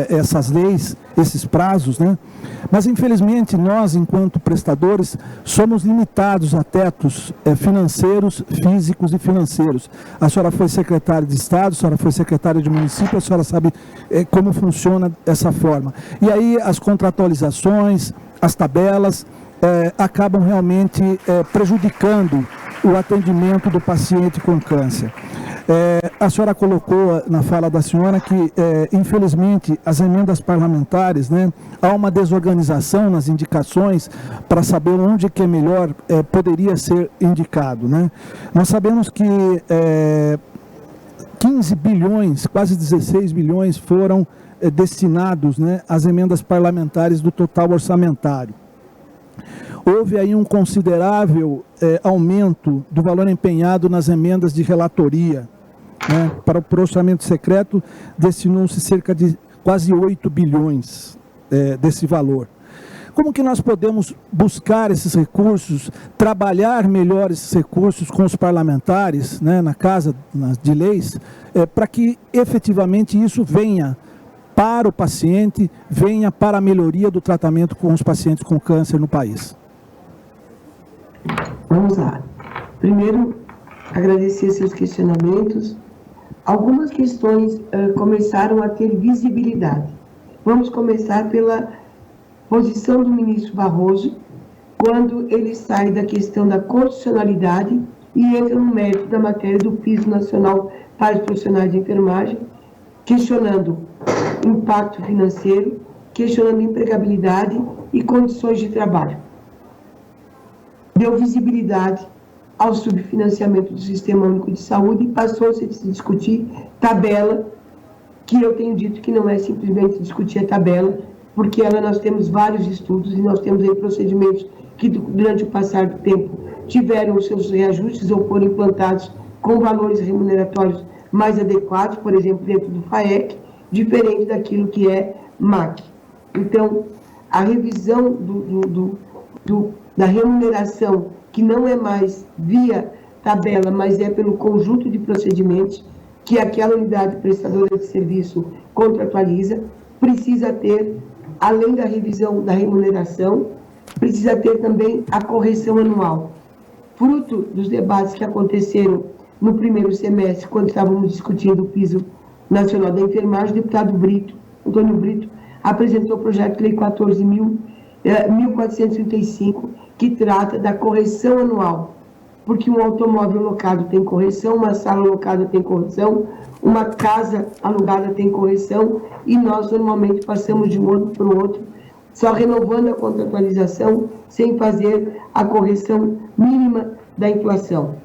essas leis, esses prazos, né? Mas, infelizmente, nós, enquanto prestadores, somos limitados a tetos financeiros, físicos e financeiros. A senhora foi secretária de Estado, a senhora foi secretária de município, a senhora sabe como funciona essa forma. E aí as contratualizações, as tabelas, acabam realmente prejudicando o atendimento do paciente com câncer. A senhora colocou na fala da senhora que, infelizmente, as emendas parlamentares, né, há uma desorganização nas indicações para saber onde que é melhor, poderia ser indicado, né? Nós sabemos que 15 bilhões, quase 16 bilhões foram destinados, né, às emendas parlamentares do total orçamentário. Houve aí um considerável aumento do valor empenhado nas emendas de relatoria, né? Para o orçamento secreto destinou-se cerca de quase 8 bilhões desse valor. Como que nós podemos buscar esses recursos, trabalhar melhor esses recursos com os parlamentares, né, na Casa de Leis, para que efetivamente isso venha para o paciente, venha para a melhoria do tratamento com os pacientes com câncer no país? Vamos lá. Primeiro, agradecer seus questionamentos. Algumas questões começaram a ter visibilidade. Vamos começar pela posição do ministro Barroso, quando ele sai da questão da constitucionalidade e entra no mérito da matéria do piso nacional para os profissionais de enfermagem, questionando impacto financeiro, questionando empregabilidade e condições de trabalho. Deu visibilidade ao subfinanciamento do Sistema Único de Saúde e passou-se a se discutir tabela, que eu tenho dito que não é simplesmente discutir a tabela, porque nós temos vários estudos e nós temos aí procedimentos que durante o passar do tempo tiveram os seus reajustes ou foram implantados com valores remuneratórios mais adequados, por exemplo, dentro do FAEC, diferente daquilo que é MAC. Então, a revisão da remuneração, que não é mais via tabela, mas é pelo conjunto de procedimentos que aquela unidade prestadora de serviço contratualiza, precisa ter, além da revisão da remuneração, precisa ter também a correção anual. Fruto dos debates que aconteceram no primeiro semestre, quando estávamos discutindo o piso nacional da enfermagem, o deputado Antônio Brito, apresentou o projeto de lei 14.435, que trata da correção anual, porque um automóvel locado tem correção, uma sala alocada tem correção, uma casa alugada tem correção, e nós normalmente passamos de um ano para o outro, só renovando a contratualização, sem fazer a correção mínima da inflação.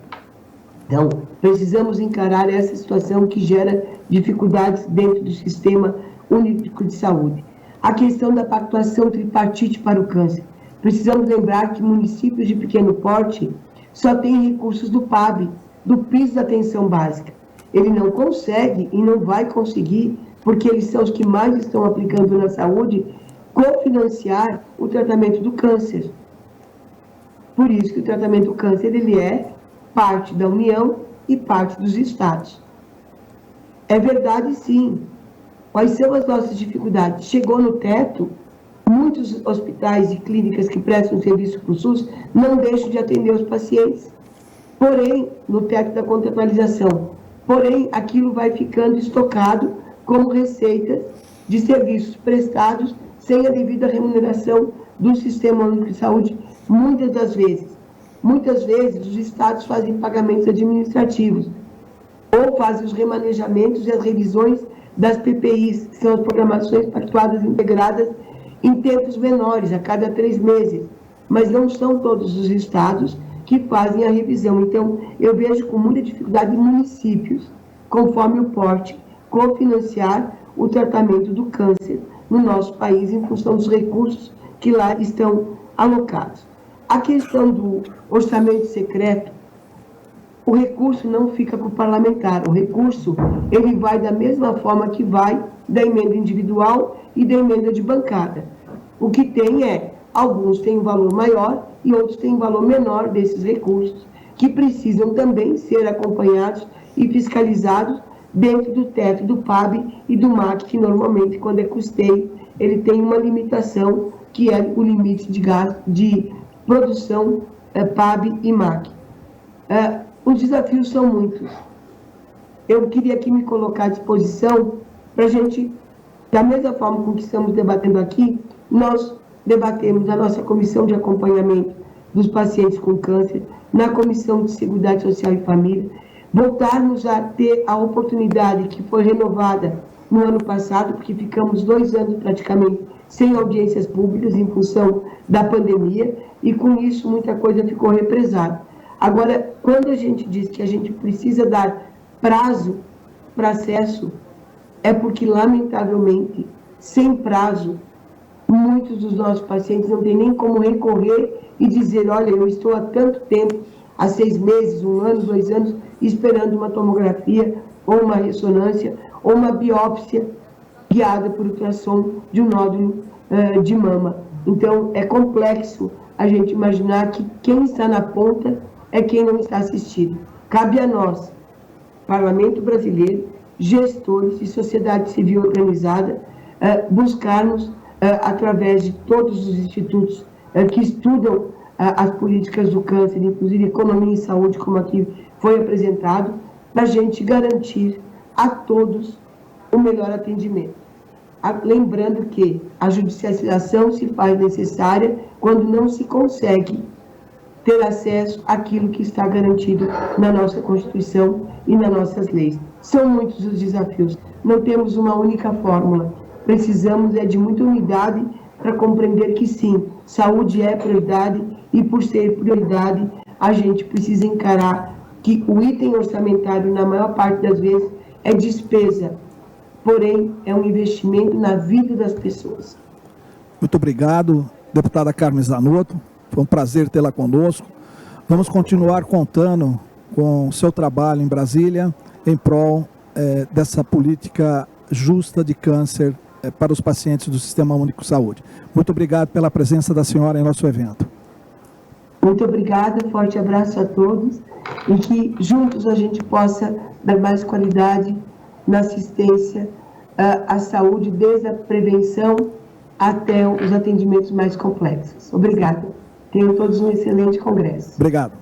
Então, precisamos encarar essa situação que gera dificuldades dentro do Sistema Único de Saúde. A questão da pactuação tripartite para o câncer. Precisamos lembrar que municípios de pequeno porte só têm recursos do PAB, do piso da atenção básica. Ele não consegue e não vai conseguir, porque eles são os que mais estão aplicando na saúde, cofinanciar o tratamento do câncer. Por isso que o tratamento do câncer, ele é parte da União e parte dos estados. É verdade, sim. Quais são as nossas dificuldades? Chegou no teto, muitos hospitais e clínicas que prestam serviço para o SUS não deixam de atender os pacientes. Porém, no teto da contratualização, aquilo vai ficando estocado como receitas de serviços prestados sem a devida remuneração do Sistema Único de Saúde, muitas das vezes. Muitas vezes, os estados fazem pagamentos administrativos ou fazem os remanejamentos e as revisões das PPIs, que são as programações pactuadas integradas em tempos menores, a cada 3 meses. Mas não são todos os estados que fazem a revisão. Então, eu vejo com muita dificuldade municípios conforme o porte, cofinanciar o tratamento do câncer no nosso país em função dos recursos que lá estão alocados. A questão do orçamento secreto, o recurso não fica com o parlamentar, o recurso ele vai da mesma forma que vai da emenda individual e da emenda de bancada. O que tem é, alguns têm um valor maior e outros têm um valor menor desses recursos, que precisam também ser acompanhados e fiscalizados dentro do teto do PAB e do MAC, que normalmente, quando é custeio, ele tem uma limitação, que é o limite de gasto de produção PAB e MAC. Os desafios são muitos. Eu queria aqui me colocar à disposição para a gente, da mesma forma com que estamos debatendo aqui, nós debatemos na nossa comissão de acompanhamento dos pacientes com câncer, na Comissão de Seguridade Social e Família, voltarmos a ter a oportunidade que foi renovada no ano passado, porque ficamos 2 anos praticamente sem audiências públicas em função da pandemia, e com isso muita coisa ficou represada. Agora, quando a gente diz que a gente precisa dar prazo para acesso, é porque, lamentavelmente, sem prazo, muitos dos nossos pacientes não têm nem como recorrer e dizer, olha, eu estou há tanto tempo, há 6 meses, 1 ano, 2 anos, esperando uma tomografia, ou uma ressonância, ou uma biópsia guiada por ultrassom de um nódulo de mama. Então, é complexo a gente imaginar que quem está na ponta é quem não está assistindo. Cabe a nós, Parlamento Brasileiro, gestores e sociedade civil organizada, buscarmos, através de todos os institutos que estudam as políticas do câncer, inclusive economia e saúde, como aqui foi apresentado, para a gente garantir a todos o melhor atendimento. Lembrando que a judicialização se faz necessária quando não se consegue ter acesso àquilo que está garantido na nossa Constituição e nas nossas leis. São muitos os desafios, não temos uma única fórmula, precisamos de muita unidade para compreender que sim, saúde é prioridade e por ser prioridade, a gente precisa encarar que o item orçamentário, na maior parte das vezes, é despesa, porém é um investimento na vida das pessoas. Muito obrigado, deputada Carmen Zanotto. Foi um prazer tê-la conosco. Vamos continuar contando com o seu trabalho em Brasília, em prol dessa política justa de câncer para os pacientes do Sistema Único de Saúde. Muito obrigado pela presença da senhora em nosso evento. Muito obrigada, forte abraço a todos e que juntos a gente possa dar mais qualidade na assistência à saúde, desde a prevenção até os atendimentos mais complexos. Obrigada. Tenham todos um excelente congresso. Obrigado.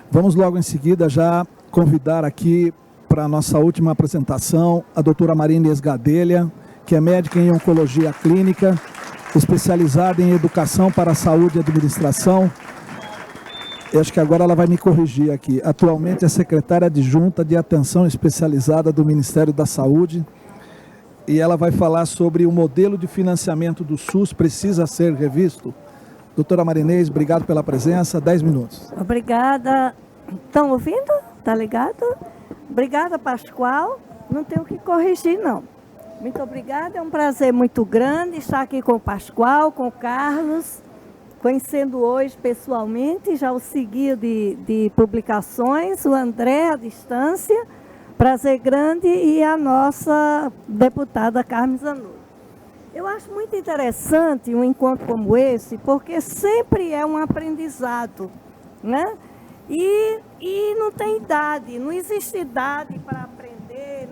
Vamos logo em seguida já convidar aqui para a nossa última apresentação a doutora Maria Inês Gadelha, que é médica em oncologia clínica, especializada em educação para a saúde e administração. Eu acho que agora ela vai me corrigir aqui. Atualmente é secretária adjunta de atenção especializada do Ministério da Saúde, e ela vai falar sobre o modelo de financiamento do SUS precisa ser revisto. Doutora Maria Inês, obrigado pela presença, 10 minutos. Obrigada. Estão ouvindo? Tá ligado? Obrigada, Pascoal. Não tenho o que corrigir, não. Muito obrigada, é um prazer muito grande estar aqui com o Pascoal, com o Carlos, conhecendo hoje pessoalmente, já o segui de publicações, o André à distância, prazer grande, e a nossa deputada Carmen Zanotto. Eu acho muito interessante um encontro como esse, porque sempre é um aprendizado, né? E não tem idade, não existe idade para aprender,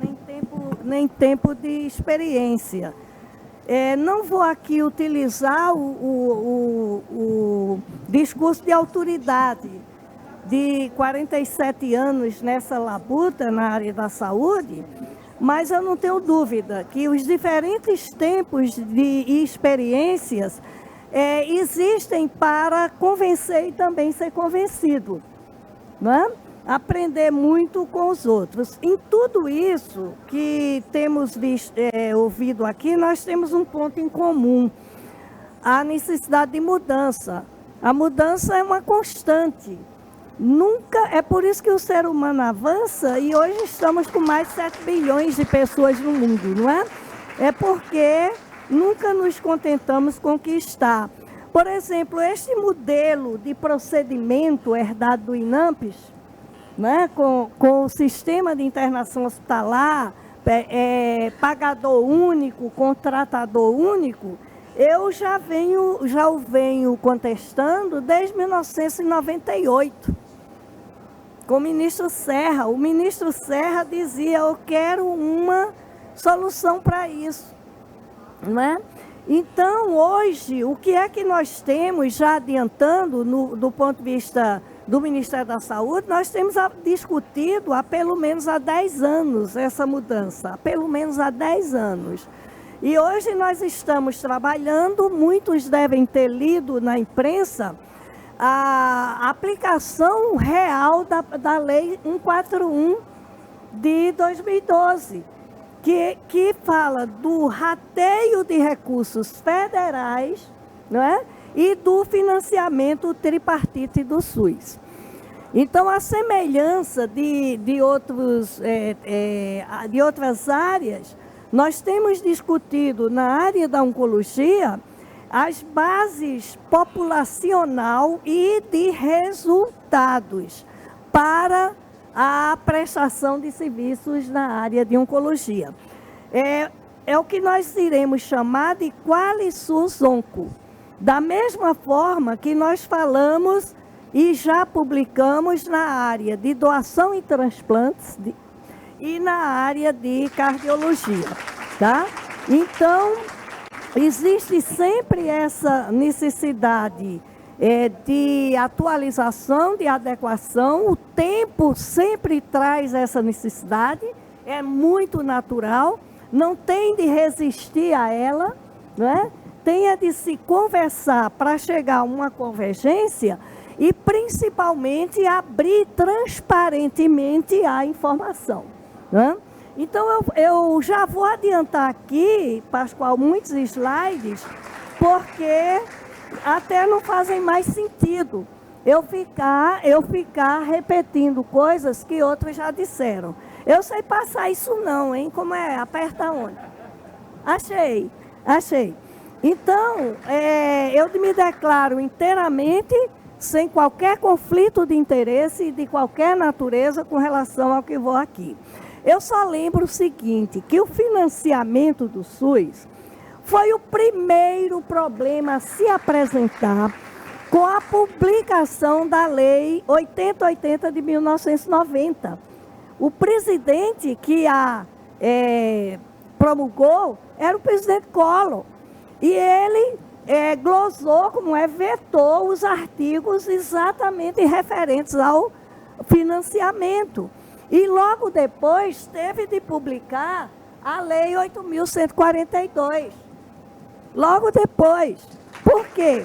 nem tempo de experiência. Não vou aqui utilizar o discurso de autoridade de 47 anos nessa labuta na área da saúde, mas eu não tenho dúvida que os diferentes tempos e experiências existem para convencer e também ser convencido, né? Aprender muito com os outros. Em tudo isso que temos ouvido aqui, nós temos um ponto em comum: a necessidade de mudança. A mudança é uma constante. Nunca, é por isso que o ser humano avança e hoje estamos com mais de 7 bilhões de pessoas no mundo, não é? É porque nunca nos contentamos com o que está. Por exemplo, este modelo de procedimento herdado do INAMPES, né, com o sistema de internação hospitalar, pagador único, contratador único, eu já o venho contestando desde 1998. Com o ministro Serra. O ministro Serra dizia, eu quero uma solução para isso. Não é? Então, hoje, o que é que nós temos, já adiantando, do ponto de vista do Ministério da Saúde, nós temos discutido há pelo menos há 10 anos essa mudança, há pelo menos há 10 anos. E hoje nós estamos trabalhando, muitos devem ter lido na imprensa, a aplicação real da Lei 141 de 2012, que fala do rateio de recursos federais, não é? E do financiamento tripartite do SUS. Então, a semelhança de outras áreas, nós temos discutido na área da oncologia as bases populacional e de resultados para a prestação de serviços na área de oncologia. É o que nós iremos chamar de QualiSUS Onco. Da mesma forma que nós falamos e já publicamos na área de doação e transplantes e na área de cardiologia, tá? Então, existe sempre essa necessidade de atualização, de adequação. O tempo sempre traz essa necessidade, é muito natural, não tem de resistir a ela, não é? Tem de se conversar para chegar a uma convergência e, principalmente, abrir transparentemente a informação, não é? Então, eu já vou adiantar aqui, Pascoal, muitos slides, porque até não fazem mais sentido eu ficar repetindo coisas que outros já disseram. Eu sei passar isso não, hein? Como é? Aperta onde? Achei. Então, eu me declaro inteiramente sem qualquer conflito de interesse de qualquer natureza com relação ao que vou aqui. Eu só lembro o seguinte, que o financiamento do SUS foi o primeiro problema a se apresentar com a publicação da Lei 8080 de 1990. O presidente que a promulgou era o presidente Collor. E ele glosou, vetou os artigos exatamente referentes ao financiamento. E logo depois teve de publicar a Lei 8.142. Logo depois. Por quê?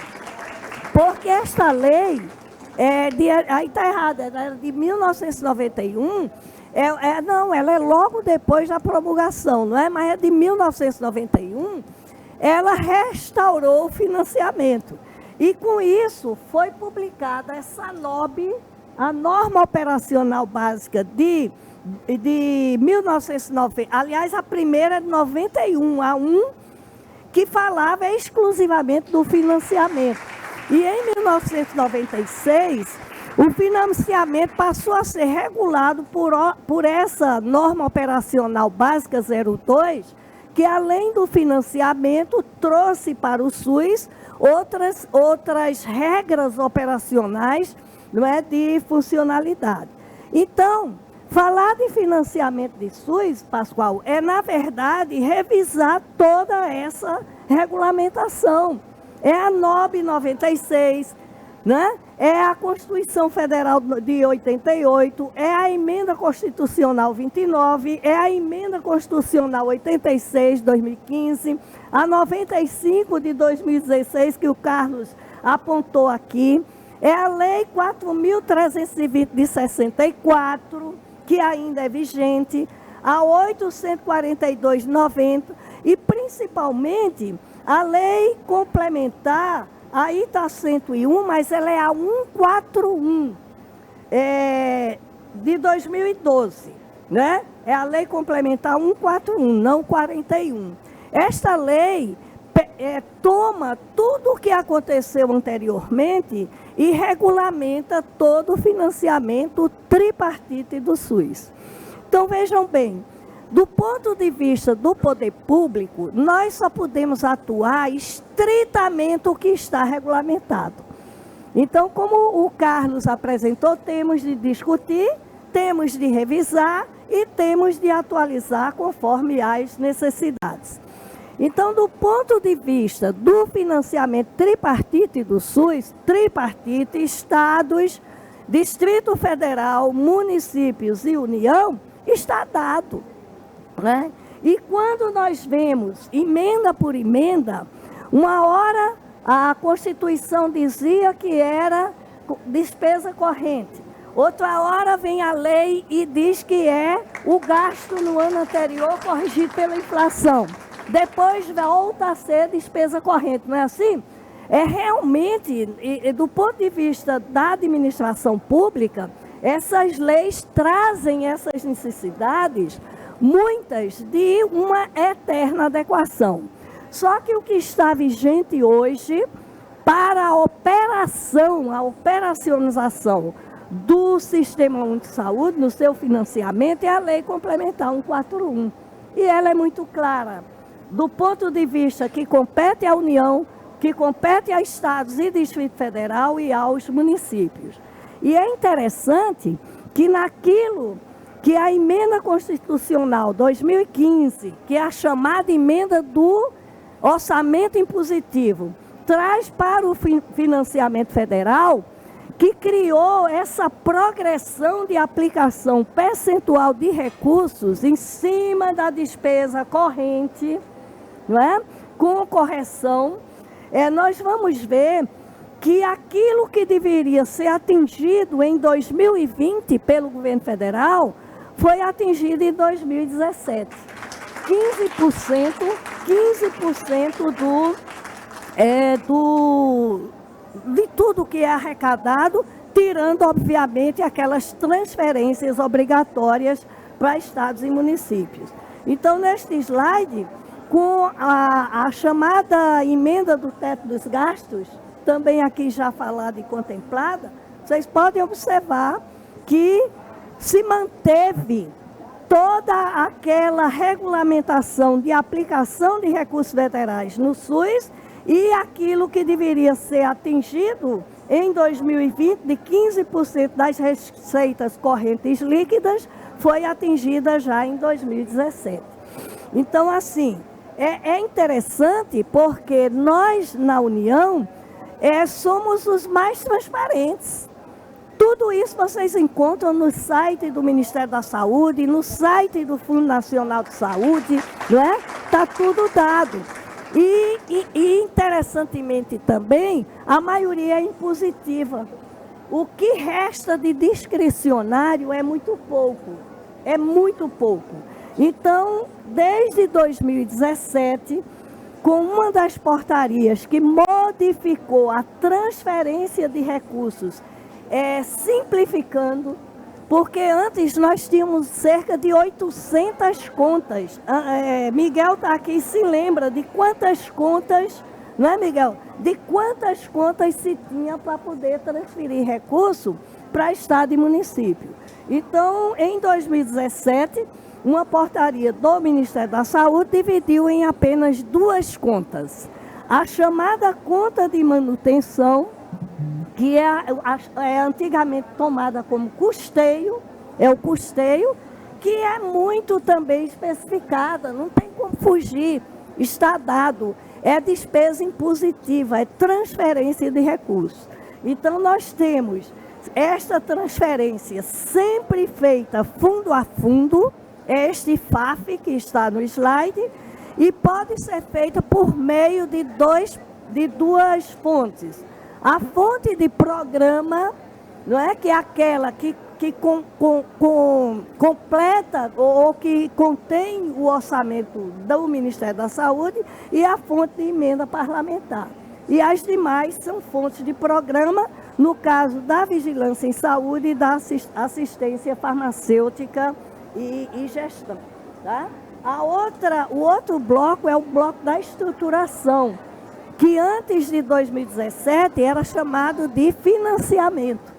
Porque esta lei, aí está errado, era de 1991, não, ela é logo depois da promulgação, não é? Mas é de 1991, ela restaurou o financiamento. E com isso foi publicada essa NOB, a Norma Operacional Básica de 1990, aliás, a primeira é de 91, a 1, que falava exclusivamente do financiamento. E em 1996, o financiamento passou a ser regulado por essa Norma Operacional Básica 02, que além do financiamento, trouxe para o SUS outras regras operacionais, não é, de funcionalidade. Então, falar de financiamento de SUS, Pascoal, na verdade, revisar toda essa regulamentação. É a NOB 96, né? É a Constituição Federal de 88, é a Emenda Constitucional 29, é a Emenda Constitucional 86 de 2015, a 95 de 2016, que o Carlos apontou aqui, é a Lei 4.320 de 64, que ainda é vigente, a 842 de 90 e, principalmente, a Lei Complementar, aí está 101, mas ela é a 141, de 2012, né? É a Lei Complementar 141, não 41. Esta lei toma tudo o que aconteceu anteriormente e regulamenta todo o financiamento tripartite do SUS. Então, vejam bem, do ponto de vista do poder público, nós só podemos atuar estritamente o que está regulamentado. Então, como o Carlos apresentou, temos de discutir, temos de revisar e temos de atualizar conforme as necessidades. Então, do ponto de vista do financiamento tripartite do SUS, tripartite, estados, Distrito Federal, municípios e União, está dado, né? E quando nós vemos emenda por emenda, uma hora a Constituição dizia que era despesa corrente, outra hora vem a lei e diz que é o gasto no ano anterior corrigido pela inflação. Depois volta a ser despesa corrente, não é assim? É realmente, do ponto de vista da administração pública, essas leis trazem essas necessidades, muitas de uma eterna adequação. Só que o que está vigente hoje para a operacionalização do Sistema Único de Saúde, no seu financiamento, é a Lei Complementar 141. E ela é muito clara, do ponto de vista que compete à União, que compete a estados e Distrito Federal e aos municípios. E é interessante que naquilo que a emenda constitucional 2015, que é a chamada emenda do orçamento impositivo, traz para o financiamento federal, que criou essa progressão de aplicação percentual de recursos em cima da despesa corrente, não é? Com correção, nós vamos ver que aquilo que deveria ser atingido em 2020 pelo governo federal foi atingido em 2017. 15% de tudo que é arrecadado, tirando, obviamente, aquelas transferências obrigatórias para estados e municípios. Então, neste slide, com a chamada emenda do teto dos gastos, também aqui já falada e contemplada, vocês podem observar que se manteve toda aquela regulamentação de aplicação de recursos federais no SUS e aquilo que deveria ser atingido em 2020, de 15% das receitas correntes líquidas, foi atingida já em 2017. Então, assim, é interessante porque nós, na União, somos os mais transparentes. Tudo isso vocês encontram no site do Ministério da Saúde, no site do Fundo Nacional de Saúde, não é? Está tudo dado. E interessantemente também, a maioria é impositiva. O que resta de discricionário é muito pouco. É muito pouco. Então, desde 2017, com uma das portarias que modificou a transferência de recursos, simplificando, porque antes nós tínhamos cerca de 800 contas. Miguel está aqui e se lembra de quantas contas, não é, Miguel? De quantas contas se tinha para poder transferir recurso para estado e município. Então, em 2017, uma portaria do Ministério da Saúde dividiu em apenas duas contas. A chamada conta de manutenção, que é antigamente tomada como custeio, o custeio, que é muito também especificada, não tem como fugir, está dado, é despesa impositiva, é transferência de recursos. Então, nós temos esta transferência sempre feita fundo a fundo, este FAF que está no slide, e pode ser feita por meio de duas fontes. A fonte de programa, não é, que é aquela que completa ou que contém o orçamento do Ministério da Saúde, e a fonte de emenda parlamentar. E as demais são fontes de programa no caso da vigilância em saúde e da assistência farmacêutica e gestão. Tá? O outro bloco é o bloco da estruturação, que antes de 2017 era chamado de financiamento.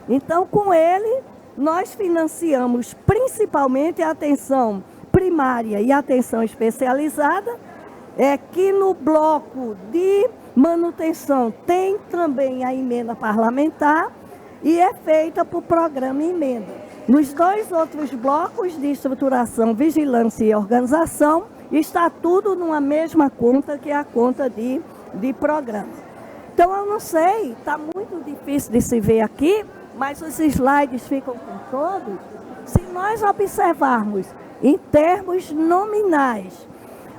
Então, com ele, nós financiamos principalmente a atenção primária e a atenção especializada, que no bloco de manutenção tem também a emenda parlamentar e é feita por programa e emenda. Nos dois outros blocos de estruturação, vigilância e organização, está tudo numa mesma conta, que é a conta de programa. Então, eu não sei, está muito difícil de se ver aqui, mas os slides ficam com todos. Se nós observarmos em termos nominais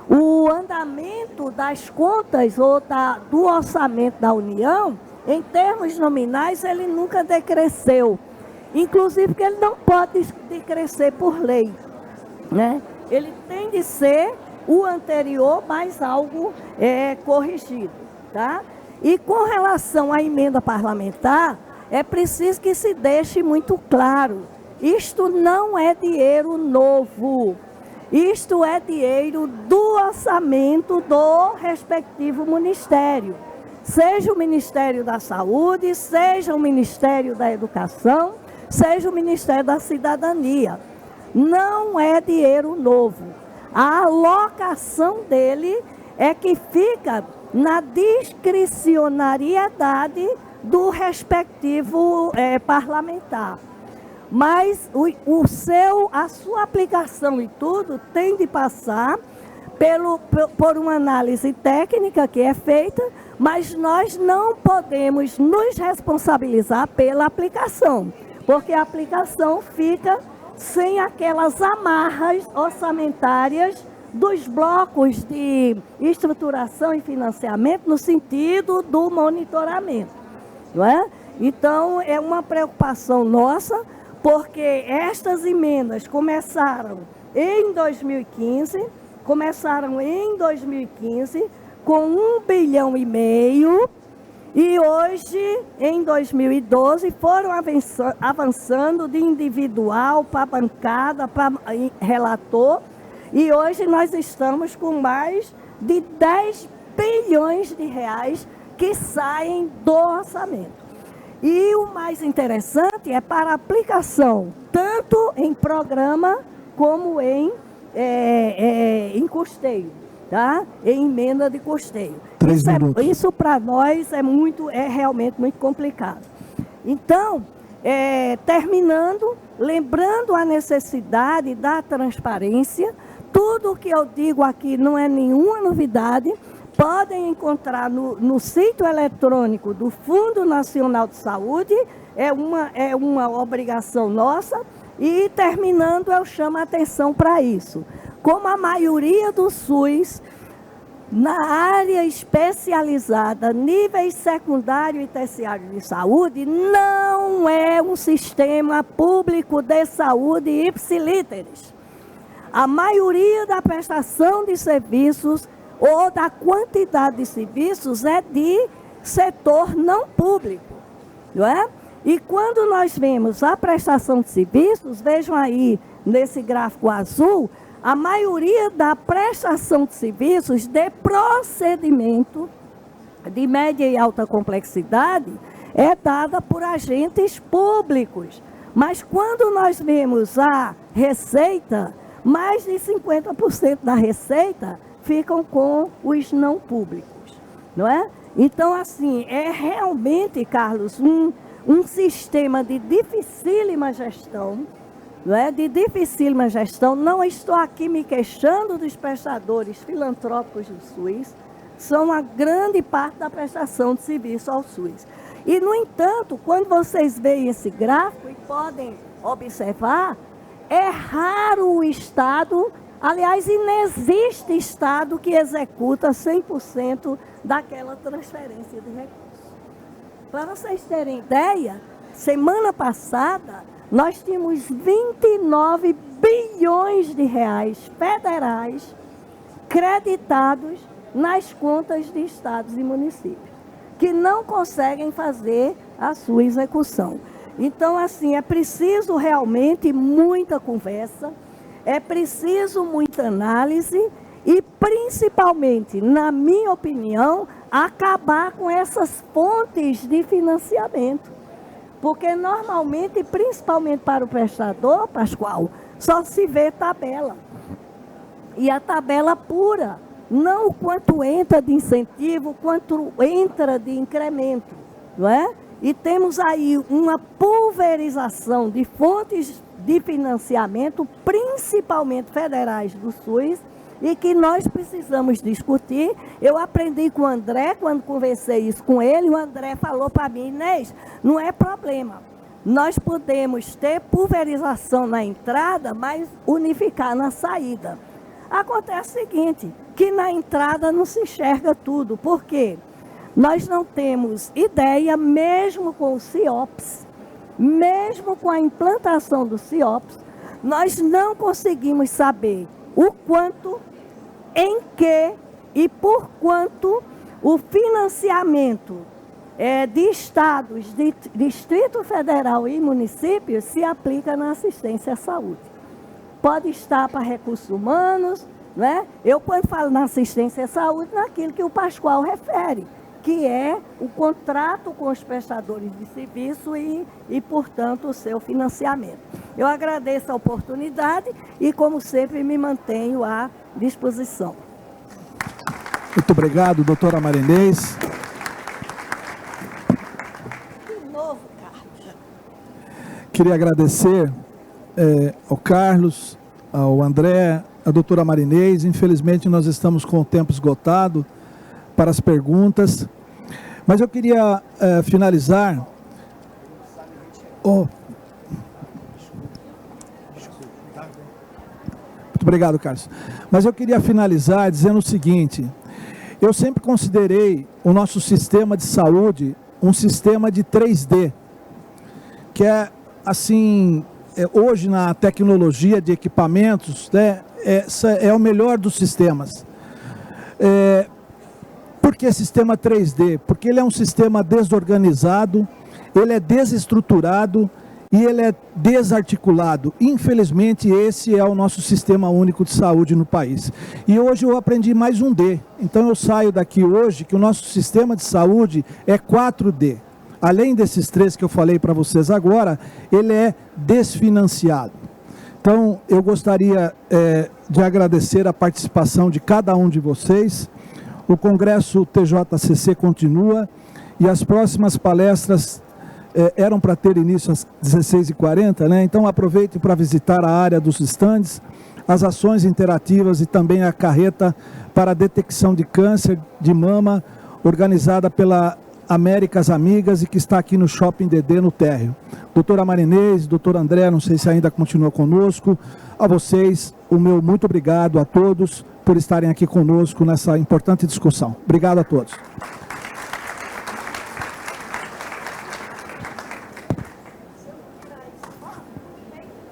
o andamento das contas ou do orçamento da União, em termos nominais, ele nunca decresceu. Inclusive porque ele não pode decrescer por lei, né? Ele tem de ser o anterior, mais algo corrigido, tá? E com relação à emenda parlamentar, é preciso que se deixe muito claro, isto não é dinheiro novo, isto é dinheiro do orçamento do respectivo ministério, seja o Ministério da Saúde, seja o Ministério da Educação, seja o Ministério da Cidadania. Não é dinheiro novo. A alocação dele é que fica na discricionariedade do respectivo parlamentar. Mas a sua aplicação e tudo tem de passar por uma análise técnica que é feita, mas nós não podemos nos responsabilizar pela aplicação, porque a aplicação fica sem aquelas amarras orçamentárias dos blocos de estruturação e financiamento no sentido do monitoramento, não é? Então, é uma preocupação nossa, porque estas emendas começaram em 2015 com 1,5 bilhão e hoje, em 2012, foram avançando de individual para bancada, para relator, e hoje nós estamos com mais de 10 bilhões de reais que saem do orçamento. E o mais interessante é para aplicação, tanto em programa como em custeio, tá? Em emenda de custeio. Isso para nós é realmente muito complicado. Então, terminando, lembrando a necessidade da transparência, tudo o que eu digo aqui não é nenhuma novidade. Podem encontrar no sítio eletrônico do Fundo Nacional de Saúde, é uma obrigação nossa, e terminando eu chamo a atenção para isso. Como a maioria do SUS, na área especializada, níveis secundário e terciário de saúde, não é um sistema público de saúde ipsilíteres. A maioria da prestação de serviços ou da quantidade de serviços é de setor não público, não é? E quando nós vemos a prestação de serviços, vejam aí nesse gráfico azul, a maioria da prestação de serviços de procedimento de média e alta complexidade é dada por agentes públicos. Mas quando nós vemos a receita, mais de 50% da receita ficam com os não públicos, não é? Então, assim, é realmente, Carlos, um sistema de dificílima gestão, não é? De dificílima gestão. Não estou aqui me queixando dos prestadores filantrópicos do SUS, são a grande parte da prestação de serviço ao SUS. E, no entanto, quando vocês veem esse gráfico e podem observar, é raro o Estado. Aliás, inexiste Estado que executa 100% daquela transferência de recursos. Para vocês terem ideia, semana passada, nós tínhamos 29 bilhões de reais federais creditados nas contas de estados e municípios, que não conseguem fazer a sua execução. Então, assim, é preciso realmente muita conversa, é preciso muita análise e, principalmente, na minha opinião, acabar com essas fontes de financiamento. Porque, normalmente, principalmente para o prestador, Pascoal, só se vê tabela. E a tabela pura, não o quanto entra de incentivo, quanto entra de incremento, não é? E temos aí uma pulverização de fontes de financiamento, principalmente federais do SUS, e que nós precisamos discutir. Eu aprendi com o André, quando conversei isso com ele, o André falou para mim: Inês, não é problema, nós podemos ter pulverização na entrada, mas unificar na saída. Acontece o seguinte, que na entrada não se enxerga tudo. Por quê? Nós não temos ideia, mesmo com o CIOPS, mesmo com a implantação do CIOPS, nós não conseguimos saber o quanto, em que e por quanto o financiamento de estados, de Distrito Federal e municípios se aplica na assistência à saúde. Pode estar para recursos humanos, né? Eu, quando falo na assistência à saúde, naquilo que o Pascoal refere, que é o contrato com os prestadores de serviço e, portanto, o seu financiamento. Eu agradeço a oportunidade e, como sempre, me mantenho à disposição. Muito obrigado, doutora Marinês. De novo, Carlos. Queria agradecer ao Carlos, ao André, à doutora Marinês. Infelizmente, nós estamos com o tempo esgotado para as perguntas. Mas eu queria finalizar. Muito obrigado, Carlos. Mas eu queria finalizar dizendo o seguinte: eu sempre considerei o nosso sistema de saúde um sistema de 3D, que é assim, hoje na tecnologia de equipamentos, né, é o melhor dos sistemas. Por que sistema 3D? Porque ele é um sistema desorganizado, ele é desestruturado e ele é desarticulado. Infelizmente, esse é o nosso sistema único de saúde no país. E hoje eu aprendi mais um D. Então eu saio daqui hoje que o nosso sistema de saúde é 4D. Além desses 3 que eu falei para vocês agora, ele é desfinanciado. Então eu gostaria de agradecer a participação de cada um de vocês. O Congresso TJCC continua e as próximas palestras eram para ter início às 16h40, né? Então aproveite para visitar a área dos estandes, as ações interativas e também a carreta para a detecção de câncer de mama, organizada pela Américas Amigas e que está aqui no Shopping Dedê, no térreo. Doutora Marinês, doutor André, não sei se ainda continua conosco, a vocês, o meu muito obrigado a todos por estarem aqui conosco nessa importante discussão. Obrigado a todos.